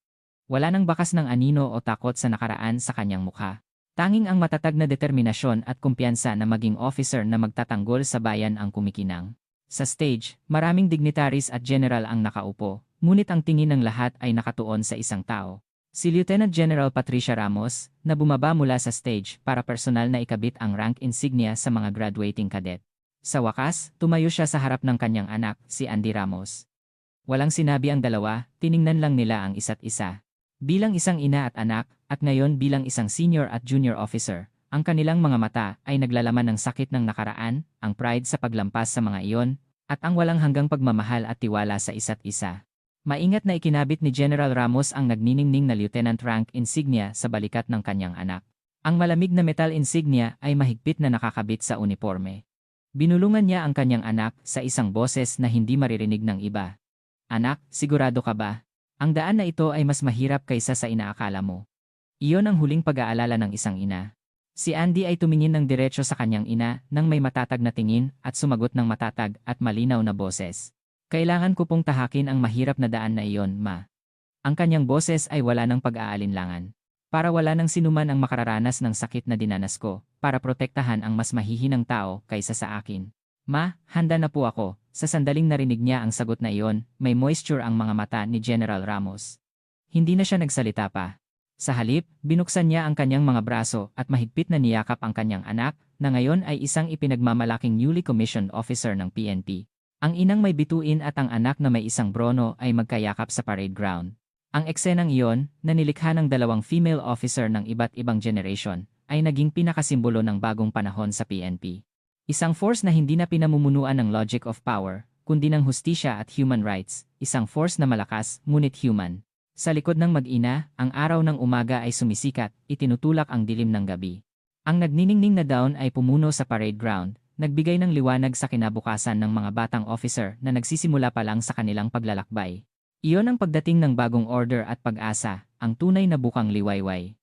Wala nang bakas ng anino o takot sa nakaraan sa kanyang mukha. Tanging ang matatag na determinasyon at kumpiyansa na maging officer na magtatanggol sa bayan ang kumikinang. Sa stage, maraming dignitaries at general ang nakaupo, ngunit ang tingin ng lahat ay nakatuon sa isang tao. Si Lieutenant General Patricia Ramos, na bumaba mula sa stage para personal na ikabit ang rank insignia sa mga graduating cadet. Sa wakas, tumayo siya sa harap ng kanyang anak, si Andy Ramos. Walang sinabi ang dalawa, tiningnan lang nila ang isa't isa. Bilang isang ina at anak, at ngayon bilang isang senior at junior officer, ang kanilang mga mata ay naglalaman ng sakit ng nakaraan, ang pride sa paglampas sa mga iyon, at ang walang hanggang pagmamahal at tiwala sa isa't isa. Maingat na ikinabit ni General Ramos ang nagniningning na lieutenant rank insignia sa balikat ng kanyang anak. Ang malamig na metal insignia ay mahigpit na nakakabit sa uniforme. Binulungan niya ang kanyang anak sa isang boses na hindi maririnig ng iba. "Anak, sigurado ka ba? Ang daan na ito ay mas mahirap kaysa sa inaakala mo." Iyon ang huling pag-aalala ng isang ina. Si Andy ay tumingin ng diretso sa kanyang ina nang may matatag na tingin at sumagot ng matatag at malinaw na boses. "Kailangan ko pong tahakin ang mahirap na daan na iyon, ma." Ang kanyang boses ay wala ng pag-aalinlangan. "Para wala nang sinuman ang makararanas ng sakit na dinanas ko, para protektahan ang mas mahihinang tao kaysa sa akin. Ma, handa na po ako." Sa sandaling narinig niya ang sagot na iyon, may moisture ang mga mata ni General Ramos. Hindi na siya nagsalita pa. Sa halip, binuksan niya ang kanyang mga braso at mahigpit na niyakap ang kanyang anak, na ngayon ay isang ipinagmamalaking newly commissioned officer ng PNP. Ang inang may bituin at ang anak na may isang brono ay magkayakap sa parade ground. Ang eksenang iyon, na nilikha ng dalawang female officer ng iba't ibang generation, ay naging pinakasimbolo ng bagong panahon sa PNP. Isang force na hindi na pinamumunuan ng logic of power, kundi ng hustisya at human rights, isang force na malakas, ngunit human. Sa likod ng mag-ina, ang araw ng umaga ay sumisikat, itinutulak ang dilim ng gabi. Ang nagniningning na daon ay pumuno sa parade ground, nagbigay ng liwanag sa kinabukasan ng mga batang officer na nagsisimula pa lang sa kanilang paglalakbay. Iyon ang pagdating ng bagong order at pag-asa, ang tunay na bukang liwayway.